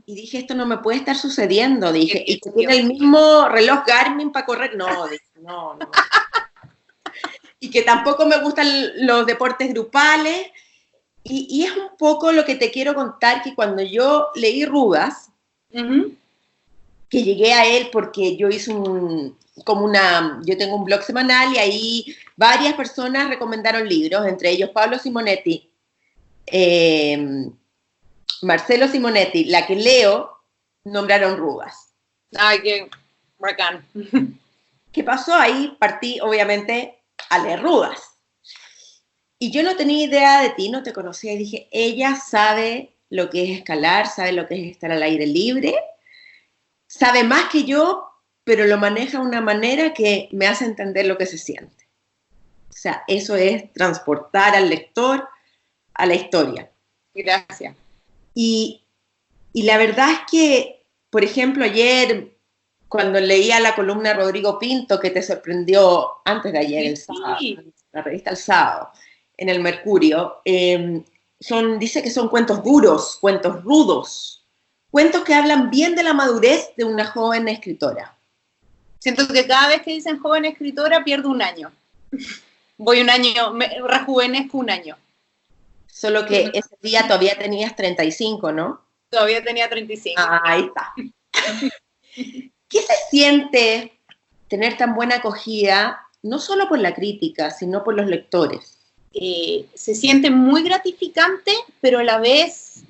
y dije, esto no me puede estar sucediendo, dije, y que tiene el mismo reloj Garmin para correr, no, dije, no. Y que tampoco me gustan los deportes grupales, y es un poco lo que te quiero contar, que cuando yo leí Rudas, que llegué a él porque yo hice yo tengo un blog semanal y ahí varias personas recomendaron libros, entre ellos Pablo Simonetti, Marcelo Simonetti, la que leo, nombraron Rudas. Ay, qué bacán. ¿Qué pasó? Ahí partí, obviamente, a leer Rudas. Y yo no tenía idea de ti, no te conocía, y dije, ella sabe lo que es escalar, sabe lo que es estar al aire libre, sabe más que yo, pero lo maneja de una manera que me hace entender lo que se siente. O sea, eso es transportar al lector a la historia. Gracias. Y la verdad es que, por ejemplo, ayer, cuando leía la columna de Rodrigo Pinto, que te sorprendió antes de ayer, el sábado, la revista El Sábado, en el Mercurio, dice que son cuentos duros, cuentos rudos, cuentos que hablan bien de la madurez de una joven escritora. Siento que cada vez que dicen joven escritora pierdo un año. Voy un año, me rejuvenezco un año. Solo que ese día todavía tenías 35, ¿no? Todavía tenía 35. Ahí está. ¿Qué se siente tener tan buena acogida, no solo por la crítica, sino por los lectores? Se siente muy gratificante, pero a la vez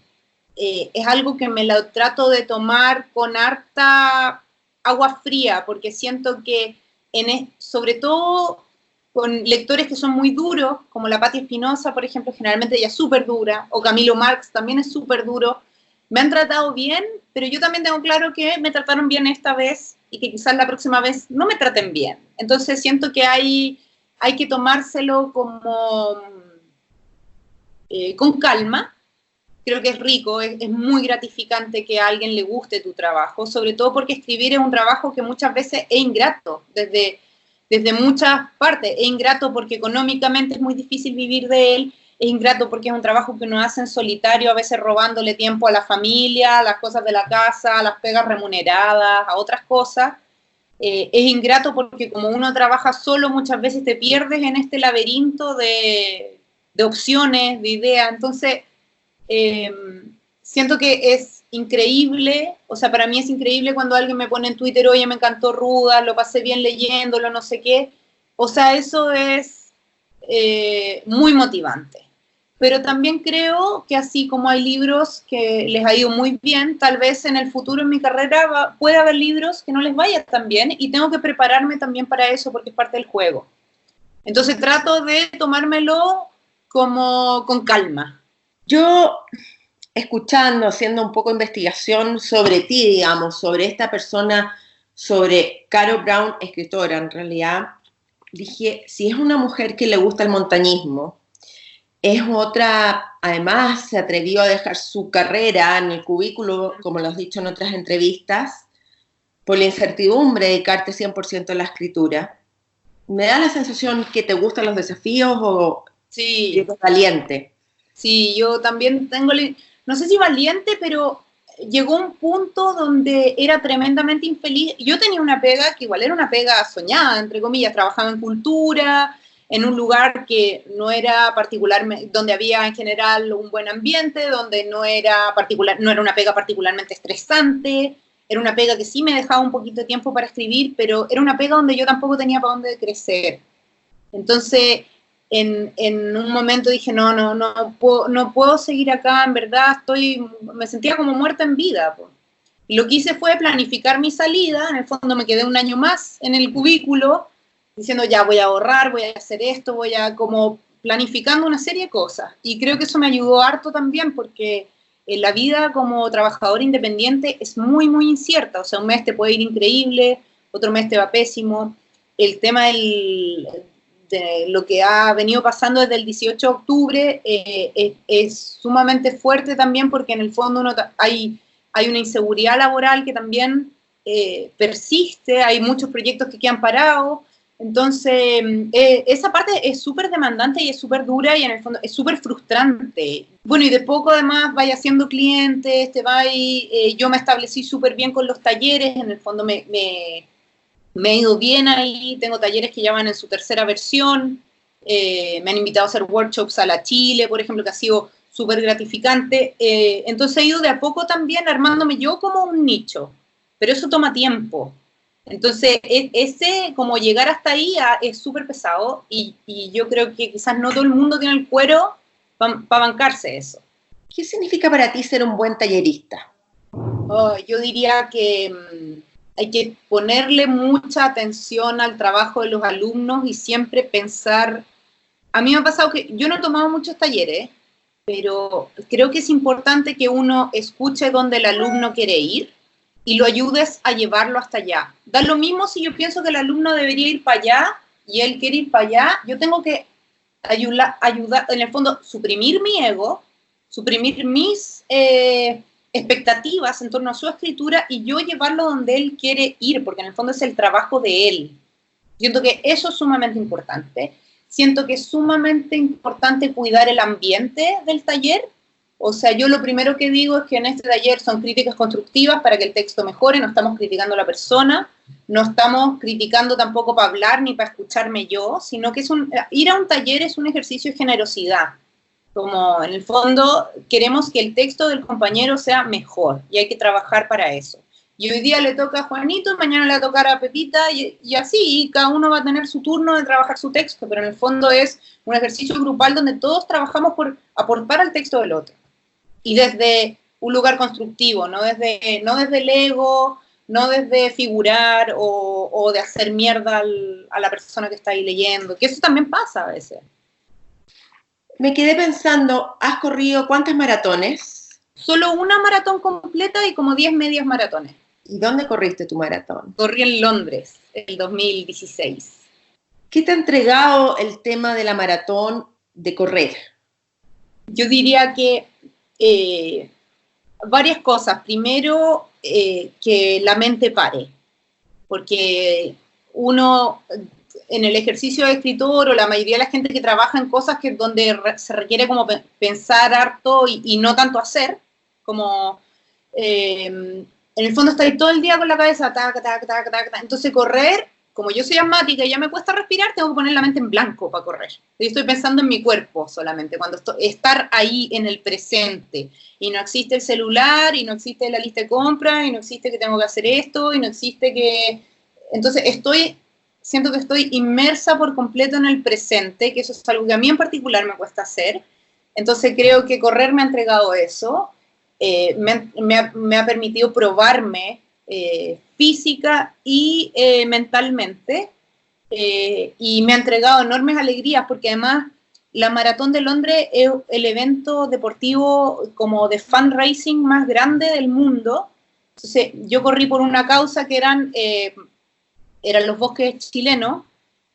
es algo que me lo trato de tomar con harta agua fría, porque siento que sobre todo con lectores que son muy duros, como la Patti Espinosa, por ejemplo, generalmente ella es súper dura, o Camilo Marx también es súper duro. Me han tratado bien, pero yo también tengo claro que me trataron bien esta vez y que quizás la próxima vez no me traten bien. Entonces siento que hay que tomárselo como con calma. Creo que es rico, es muy gratificante que a alguien le guste tu trabajo, sobre todo porque escribir es un trabajo que muchas veces es ingrato, desde muchas partes. Es ingrato porque económicamente es muy difícil vivir de él, es ingrato porque es un trabajo que uno hace en solitario, a veces robándole tiempo a la familia, a las cosas de la casa, a las pegas remuneradas, a otras cosas. Es ingrato porque como uno trabaja solo, muchas veces te pierdes en este laberinto de opciones, de ideas. Entonces, siento que es increíble, o sea, para mí es increíble cuando alguien me pone en Twitter, oye, me encantó Ruda, lo pasé bien leyéndolo, no sé qué. O sea, eso es muy motivante. Pero también creo que así como hay libros que les ha ido muy bien, tal vez en el futuro en mi carrera puede haber libros que no les vaya tan bien y tengo que prepararme también para eso porque es parte del juego. Entonces trato de tomármelo como con calma. Yo, escuchando, haciendo un poco de investigación sobre ti, digamos, sobre esta persona, sobre Caro Brown, escritora en realidad, dije, si es una mujer que le gusta el montañismo, es otra, además se atrevió a dejar su carrera en el cubículo, como lo has dicho en otras entrevistas, por la incertidumbre de dedicarte 100% a la escritura. Me da la sensación que te gustan los desafíos o sí, que eres valiente. Sí, yo también tengo, no sé si valiente, pero llegó un punto donde era tremendamente infeliz. Yo tenía una pega que igual era una pega soñada, entre comillas, trabajaba en cultura, en un lugar que no era particular, donde había en general un buen ambiente, donde no era una pega particularmente estresante, era una pega que sí me dejaba un poquito de tiempo para escribir, pero era una pega donde yo tampoco tenía para dónde crecer. Entonces, en un momento dije, no puedo seguir acá, en verdad me sentía como muerta en vida. Po. Y lo que hice fue planificar mi salida, en el fondo me quedé un año más en el cubículo, diciendo ya voy a ahorrar, voy a hacer esto, voy a como planificando una serie de cosas. Y creo que eso me ayudó harto también, porque la vida como trabajador independiente es muy, muy incierta. O sea, un mes te puede ir increíble, otro mes te va pésimo. El tema de lo que ha venido pasando desde el 18 de octubre es sumamente fuerte también porque en el fondo hay una inseguridad laboral que también persiste, hay muchos proyectos que quedan parados, entonces esa parte es súper demandante y es súper dura y en el fondo es súper frustrante. Bueno, y de poco además vaya haciendo clientes, yo me establecí súper bien con los talleres, en el fondo me he ido bien ahí, tengo talleres que ya van en su tercera versión, me han invitado a hacer workshops a la Chile, por ejemplo, que ha sido súper gratificante, entonces he ido de a poco también armándome yo como un nicho, pero eso toma tiempo, entonces ese, como llegar hasta ahí es súper pesado y yo creo que quizás no todo el mundo tiene el cuero para bancarse eso. ¿Qué significa para ti ser un buen tallerista? Yo diría que hay que ponerle mucha atención al trabajo de los alumnos y siempre pensar, a mí me ha pasado que yo no he tomado muchos talleres, pero creo que es importante que uno escuche dónde el alumno quiere ir y lo ayudes a llevarlo hasta allá. Da lo mismo si yo pienso que el alumno debería ir para allá y él quiere ir para allá, yo tengo que ayudar, en el fondo, suprimir mi ego, suprimir mis expectativas en torno a su escritura y yo llevarlo donde él quiere ir, porque en el fondo es el trabajo de él. Siento que eso es sumamente importante. Siento que es sumamente importante cuidar el ambiente del taller. O sea, yo lo primero que digo es que en este taller son críticas constructivas para que el texto mejore, no estamos criticando a la persona, no estamos criticando tampoco para hablar ni para escucharme yo, sino que ir a un taller es un ejercicio de generosidad. Como en el fondo queremos que el texto del compañero sea mejor y hay que trabajar para eso. Y hoy día le toca a Juanito, mañana le va a tocar a Pepita y así, y cada uno va a tener su turno de trabajar su texto, pero en el fondo es un ejercicio grupal donde todos trabajamos por aportar al texto del otro. Y desde un lugar constructivo, no desde el ego, no desde figurar o de hacer mierda a la persona que está ahí leyendo, que eso también pasa a veces. Me quedé pensando, ¿has corrido cuántas maratones? Solo una maratón completa y como 10 medias maratones. ¿Y dónde corriste tu maratón? Corrí en Londres, el 2016. ¿Qué te ha entregado el tema de la maratón de correr? Yo diría que varias cosas. Primero, que la mente pare, porque uno en el ejercicio de escritor o la mayoría de la gente que trabaja en cosas donde se requiere como pensar harto y no tanto hacer, como en el fondo está ahí todo el día con la cabeza, tac, tac, tac, tac, tac. Entonces correr, como yo soy asmática y ya me cuesta respirar, tengo que poner la mente en blanco para correr. Yo estoy pensando en mi cuerpo solamente, estar ahí en el presente. Y no existe el celular, y no existe la lista de compras, y no existe que tengo que hacer esto, y no existe que... Entonces siento que estoy inmersa por completo en el presente, que eso es algo que a mí en particular me cuesta hacer. Entonces creo que correr me ha entregado eso, me ha permitido probarme física y mentalmente, y me ha entregado enormes alegrías, porque además la Maratón de Londres es el evento deportivo como de fundraising más grande del mundo. Entonces yo corrí por una causa que eran los bosques chilenos,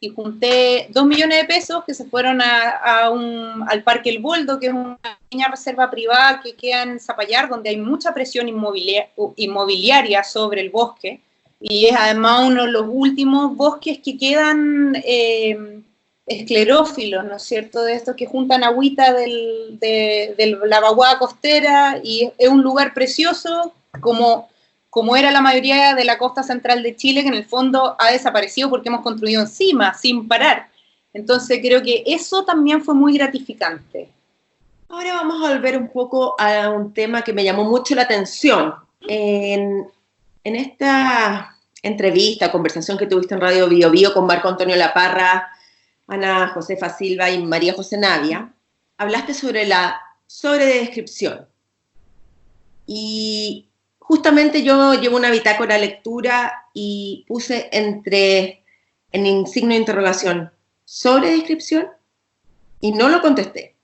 y junté 2 millones de pesos que se fueron al Parque El Boldo, que es una pequeña reserva privada que queda en Zapallar, donde hay mucha presión inmobiliaria sobre el bosque, y es además uno de los últimos bosques que quedan esclerófilos, ¿no es cierto?, de estos que juntan agüita de la vaguada costera, y es un lugar precioso, como era la mayoría de la costa central de Chile, que en el fondo ha desaparecido porque hemos construido encima, sin parar. Entonces creo que eso también fue muy gratificante. Ahora vamos a volver un poco a un tema que me llamó mucho la atención. En esta entrevista, conversación que tuviste en Radio Bio Bio con Marco Antonio Laparra, Ana Josefa Silva y María José Navia, hablaste sobre la sobredescripción. Y justamente yo llevo una bitácora lectura y puse en signo de interrogación, ¿sobredescripción? Y no lo contesté.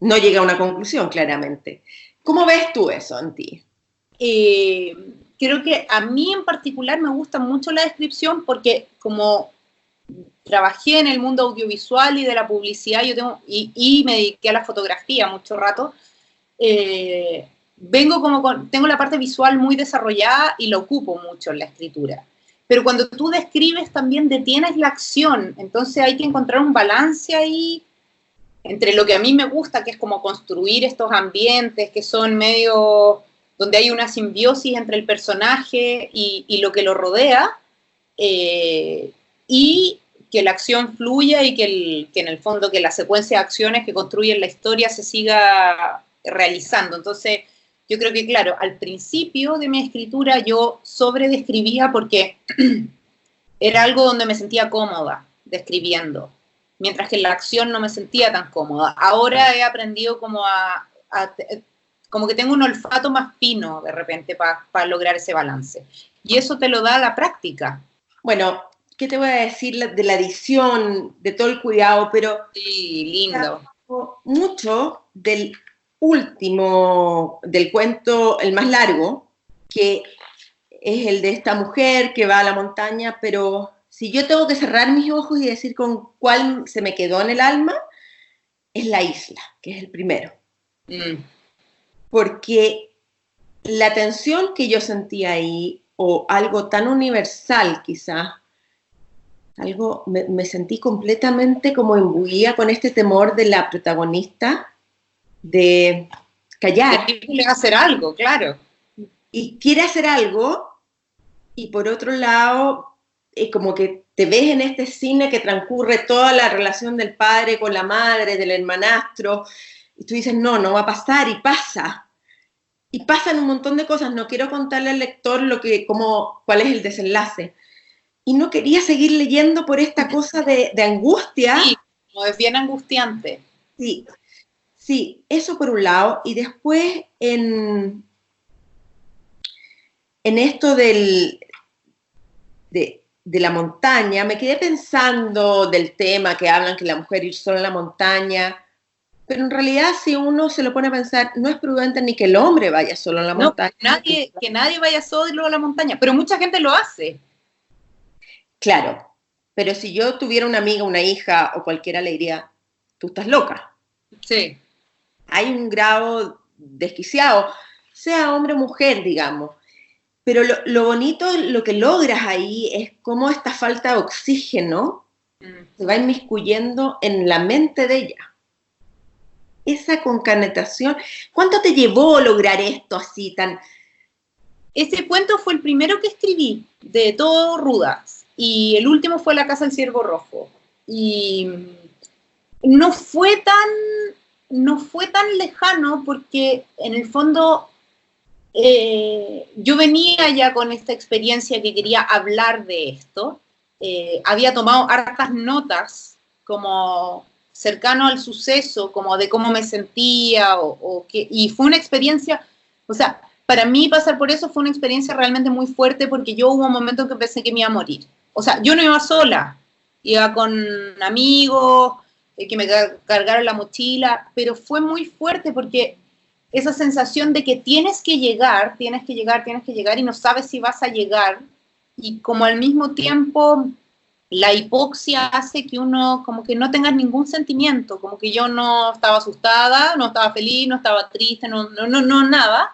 No llegué a una conclusión, claramente. ¿Cómo ves tú eso en ti? Creo que a mí en particular me gusta mucho la descripción, porque como trabajé en el mundo audiovisual y de la publicidad, y me dediqué a la fotografía mucho rato, tengo la parte visual muy desarrollada y la ocupo mucho en la escritura. Pero cuando tú describes también detienes la acción, entonces hay que encontrar un balance ahí entre lo que a mí me gusta, que es como construir estos ambientes que son medio, donde hay una simbiosis entre el personaje y lo que lo rodea, y que la acción fluya y que en el fondo que la secuencia de acciones que construyen la historia se siga realizando. Entonces yo creo que, claro, al principio de mi escritura yo sobredescribía porque era algo donde me sentía cómoda describiendo, mientras que en la acción no me sentía tan cómoda. Ahora he aprendido como que tengo un olfato más fino de repente para lograr ese balance. Y eso te lo da la práctica. Bueno, ¿qué te voy a decir de la edición, de todo el cuidado? Pero sí, lindo. Mucho del último, del cuento, el más largo, que es el de esta mujer que va a la montaña, pero si yo tengo que cerrar mis ojos y decir con cuál se me quedó en el alma, es La Isla, que es el primero. Porque la tensión que yo sentía ahí, o algo tan universal quizás, me sentí completamente como imbuida con este temor de la protagonista de callar. Quiere hacer algo, claro. Y quiere hacer algo, y por otro lado, como que te ves en este cine que transcurre toda la relación del padre con la madre, del hermanastro, y tú dices, no va a pasar, y pasa. Y pasan un montón de cosas, no quiero contarle al lector cuál es el desenlace. Y no quería seguir leyendo por esta cosa de angustia. Sí, como es bien angustiante. Sí, eso por un lado. Y después, en esto de la montaña, me quedé pensando del tema que hablan que la mujer ir sola a la montaña, pero en realidad si uno se lo pone a pensar, no es prudente ni que el hombre vaya solo a la No, montaña. que nadie vaya solo a la montaña, pero mucha gente lo hace. Claro, pero si yo tuviera una amiga, una hija o cualquiera le diría, tú estás loca. Sí. Hay un grado desquiciado, sea hombre o mujer, digamos. Pero lo bonito, lo que logras ahí es cómo esta falta de oxígeno se va inmiscuyendo en la mente de ella. Esa concatenación, ¿cuánto te llevó lograr esto así tan...? Ese cuento fue el primero que escribí, de todo Rudas, y el último fue La Casa del Ciervo Rojo. Y no fue tan lejano porque en el fondo yo venía ya con esta experiencia que quería hablar de esto. Había tomado hartas notas como cercano al suceso, como de cómo me sentía, y fue una experiencia, o sea, para mí pasar por eso fue una experiencia realmente muy fuerte porque yo hubo un momento en que pensé que me iba a morir. O sea, yo no iba sola, iba con amigos que me cargaron la mochila, pero fue muy fuerte porque esa sensación de que tienes que llegar y no sabes si vas a llegar, y como al mismo tiempo la hipoxia hace que uno como que no tenga ningún sentimiento, como que yo no estaba asustada, no estaba feliz, no estaba triste, no nada,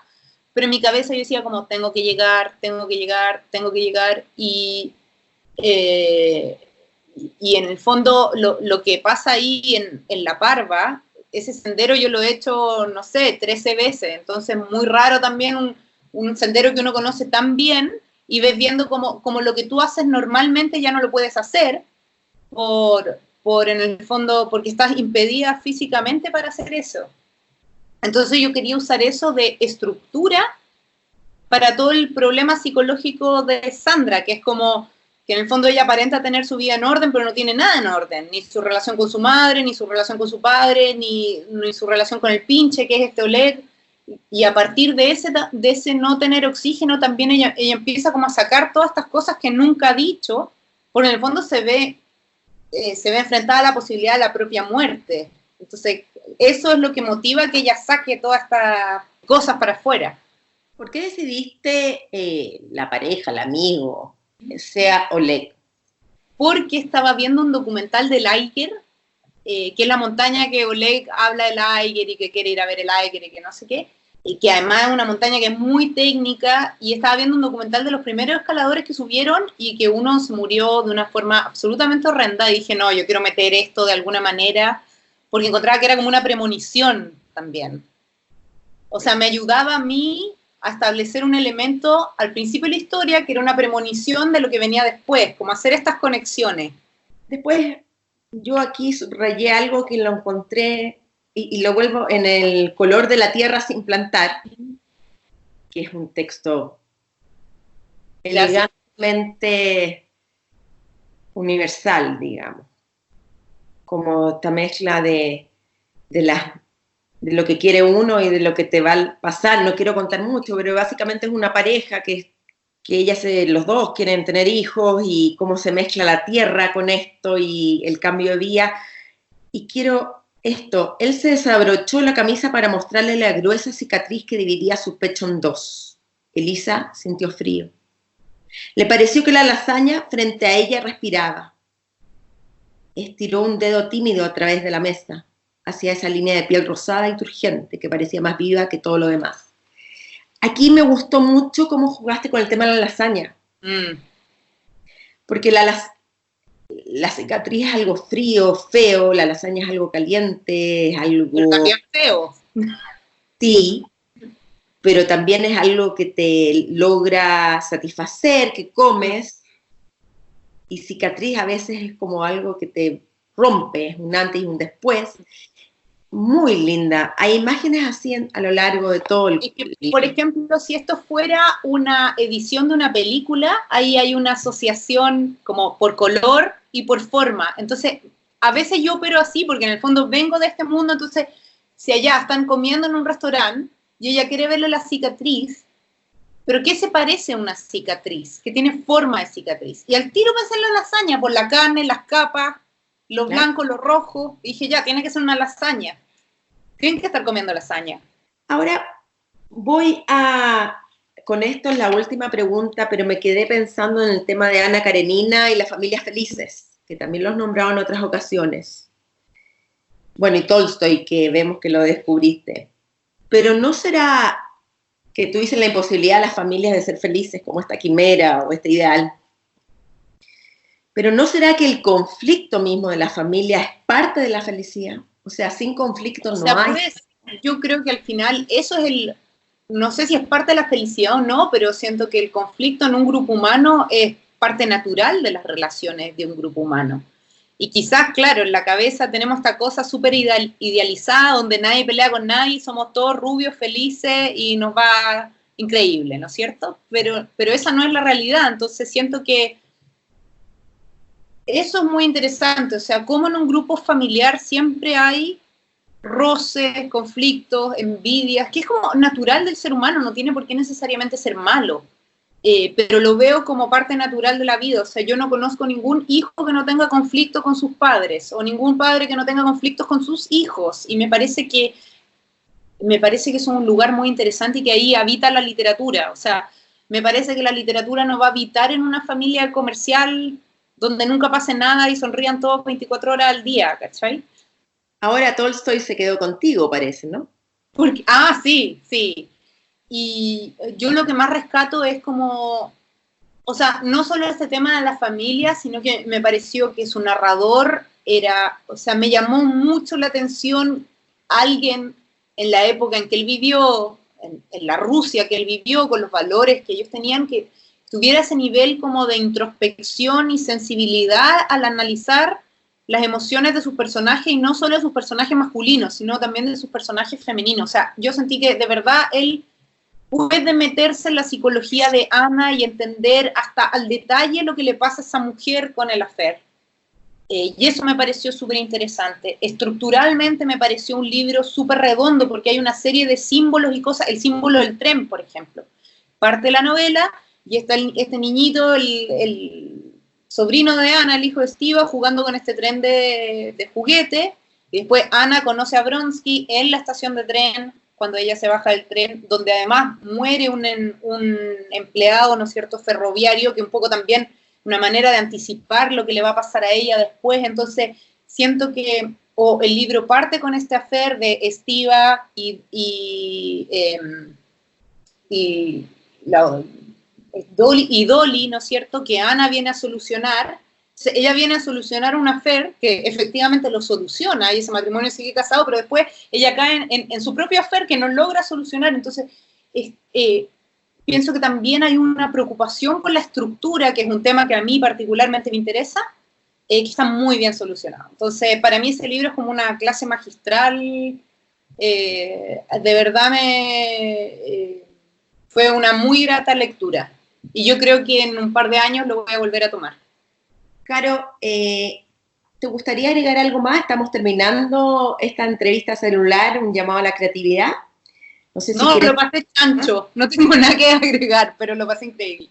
pero en mi cabeza yo decía como tengo que llegar, y en el fondo lo que pasa ahí en La Parva, ese sendero yo lo he hecho, no sé, 13 veces, entonces muy raro también un sendero que uno conoce tan bien y ves viendo como lo que tú haces normalmente ya no lo puedes hacer por en el fondo, porque estás impedida físicamente para hacer eso. Entonces yo quería usar eso de estructura para todo el problema psicológico de Sandra, que es como que en el fondo ella aparenta tener su vida en orden, pero no tiene nada en orden, ni su relación con su madre, ni su relación con su padre, ni su relación con el pinche, que es este Oleg, y a partir de ese no tener oxígeno, también ella empieza como a sacar todas estas cosas que nunca ha dicho, porque en el fondo se ve enfrentada a la posibilidad de la propia muerte. Entonces, eso es lo que motiva que ella saque todas estas cosas para afuera. ¿Por qué decidiste la pareja, el amigo, sea Oleg? Porque estaba viendo un documental del Eiger, que es la montaña que Oleg habla del Eiger y que quiere ir a ver el Eiger y que no sé qué, y que además es una montaña que es muy técnica, y estaba viendo un documental de los primeros escaladores que subieron y que uno se murió de una forma absolutamente horrenda, y dije, no, yo quiero meter esto de alguna manera, porque encontraba que era como una premonición también. O sea, me ayudaba a mí a establecer un elemento al principio de la historia que era una premonición de lo que venía después, como hacer estas conexiones. Después, yo aquí subrayé algo que lo encontré y lo vuelvo en El color de la tierra sin plantar, que es un texto elegantemente universal, digamos, como esta mezcla de lo que quiere uno y de lo que te va a pasar. No quiero contar mucho, pero básicamente es una pareja que los dos quieren tener hijos y cómo se mezcla la tierra con esto y el cambio de vida. Y quiero esto, él se desabrochó la camisa para mostrarle la gruesa cicatriz que dividía su pecho en dos. Elisa sintió frío. Le pareció que la lasaña frente a ella respiraba. Estiró un dedo tímido a través de la mesa, hacia esa línea de piel rosada y turgente que parecía más viva que todo lo demás. Aquí me gustó mucho cómo jugaste con el tema de la lasaña. Porque la cicatriz es algo frío, feo, la lasaña es algo caliente, es algo... Pero también feo. Sí, pero también es algo que te logra satisfacer, que comes, y cicatriz a veces es como algo que te rompe, es un antes y un después. Muy linda. Hay imágenes así a lo largo de todo el libro. Por ejemplo, si esto fuera una edición de una película, ahí hay una asociación como por color y por forma. Entonces, a veces yo opero así, porque en el fondo vengo de este mundo, entonces, si allá están comiendo en un restaurante y ella quiere verle la cicatriz, pero ¿qué se parece a una cicatriz? Que tiene forma de cicatriz. Y al tiro pensé en la lasaña, por la carne, las capas, los blancos, los rojos. Y dije, ya, tiene que ser una lasaña. Tienen que estar comiendo lasaña. Ahora voy a... Con esto es la última pregunta, pero me quedé pensando en el tema de Ana Karenina y las familias felices, que también los nombraba en otras ocasiones. Bueno, y Tolstoy, que vemos que lo descubriste. Pero ¿no será que tú dices la imposibilidad de las familias de ser felices, como esta quimera o este ideal? Pero ¿no será que el conflicto mismo de la familia es parte de la felicidad? O sea, sin conflicto no hay. Pues, yo creo que al final eso es no sé si es parte de la felicidad o no, pero siento que el conflicto en un grupo humano es parte natural de las relaciones de un grupo humano. Y quizás, claro, en la cabeza tenemos esta cosa súper idealizada, donde nadie pelea con nadie, somos todos rubios, felices y nos va increíble, ¿no es cierto? Pero esa no es la realidad, entonces siento que eso es muy interesante, o sea, cómo en un grupo familiar siempre hay roces, conflictos, envidias, que es como natural del ser humano, no tiene por qué necesariamente ser malo, pero lo veo como parte natural de la vida. O sea, yo no conozco ningún hijo que no tenga conflicto con sus padres, o ningún padre que no tenga conflictos con sus hijos, y me parece que es un lugar muy interesante y que ahí habita la literatura. O sea, me parece que la literatura no va a habitar en una familia comercial donde nunca pase nada y sonrían todos 24 horas al día, ¿cachai? Ahora Tolstoy se quedó contigo, parece, ¿no? Sí. Y yo lo que más rescato es como, o sea, no solo este tema de la familia, sino que me pareció que su narrador o sea, me llamó mucho la atención alguien en la época en que él vivió, en la Rusia que él vivió, con los valores que ellos tenían, que tuviera ese nivel como de introspección y sensibilidad al analizar las emociones de sus personajes, y no solo de sus personajes masculinos, sino también de sus personajes femeninos. O sea, yo sentí que de verdad él puede meterse en la psicología de Ana y entender hasta al detalle lo que le pasa a esa mujer con el affair. Y eso me pareció súper interesante. Estructuralmente me pareció un libro súper redondo, porque hay una serie de símbolos y cosas. El símbolo del tren, por ejemplo, parte de la novela, y está este niñito, el sobrino de Ana, el hijo de Stiva, jugando con este tren de juguete, y después Ana conoce a Vronsky en la estación de tren, cuando ella se baja del tren, donde además muere un empleado, ¿no es cierto?, ferroviario, que un poco también una manera de anticipar lo que le va a pasar a ella después. Entonces siento que el libro parte con este affair de Stiva y Dolly, ¿no es cierto?, que Ana viene a solucionar. Ella viene a solucionar un affair que efectivamente lo soluciona, y ese matrimonio sigue casado, pero después ella cae en su propio affair que no logra solucionar. Entonces, pienso que también hay una preocupación con la estructura, que es un tema que a mí particularmente me interesa, que está muy bien solucionado. Entonces, para mí ese libro es como una clase magistral. De verdad fue una muy grata lectura. Y yo creo que en un par de años lo voy a volver a tomar. Caro, ¿te gustaría agregar algo más? Estamos terminando esta entrevista celular, un llamado a la creatividad. No sé si lo pasé chancho, no tengo nada que agregar, pero lo pasé increíble.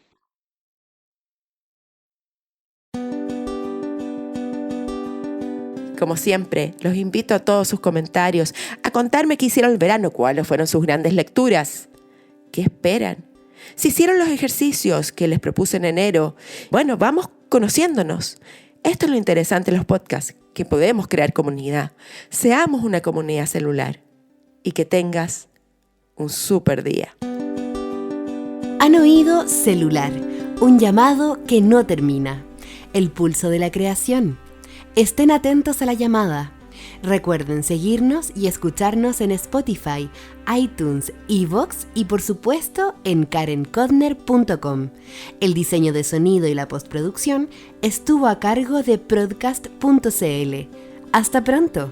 Como siempre, los invito a todos sus comentarios, a contarme qué hicieron el verano, cuáles fueron sus grandes lecturas, qué esperan, si hicieron los ejercicios que les propuse en enero. Bueno, vamos conociéndonos. Esto es lo interesante de los podcasts, que podemos crear comunidad. Seamos una comunidad celular y que tengas un súper día. Han oído Celular, un llamado que no termina. El pulso de la creación. Estén atentos a la llamada. Recuerden seguirnos y escucharnos en Spotify, iTunes, iVoox y por supuesto en karenkodner.com. El diseño de sonido y la postproducción estuvo a cargo de Podcast.cl. ¡Hasta pronto!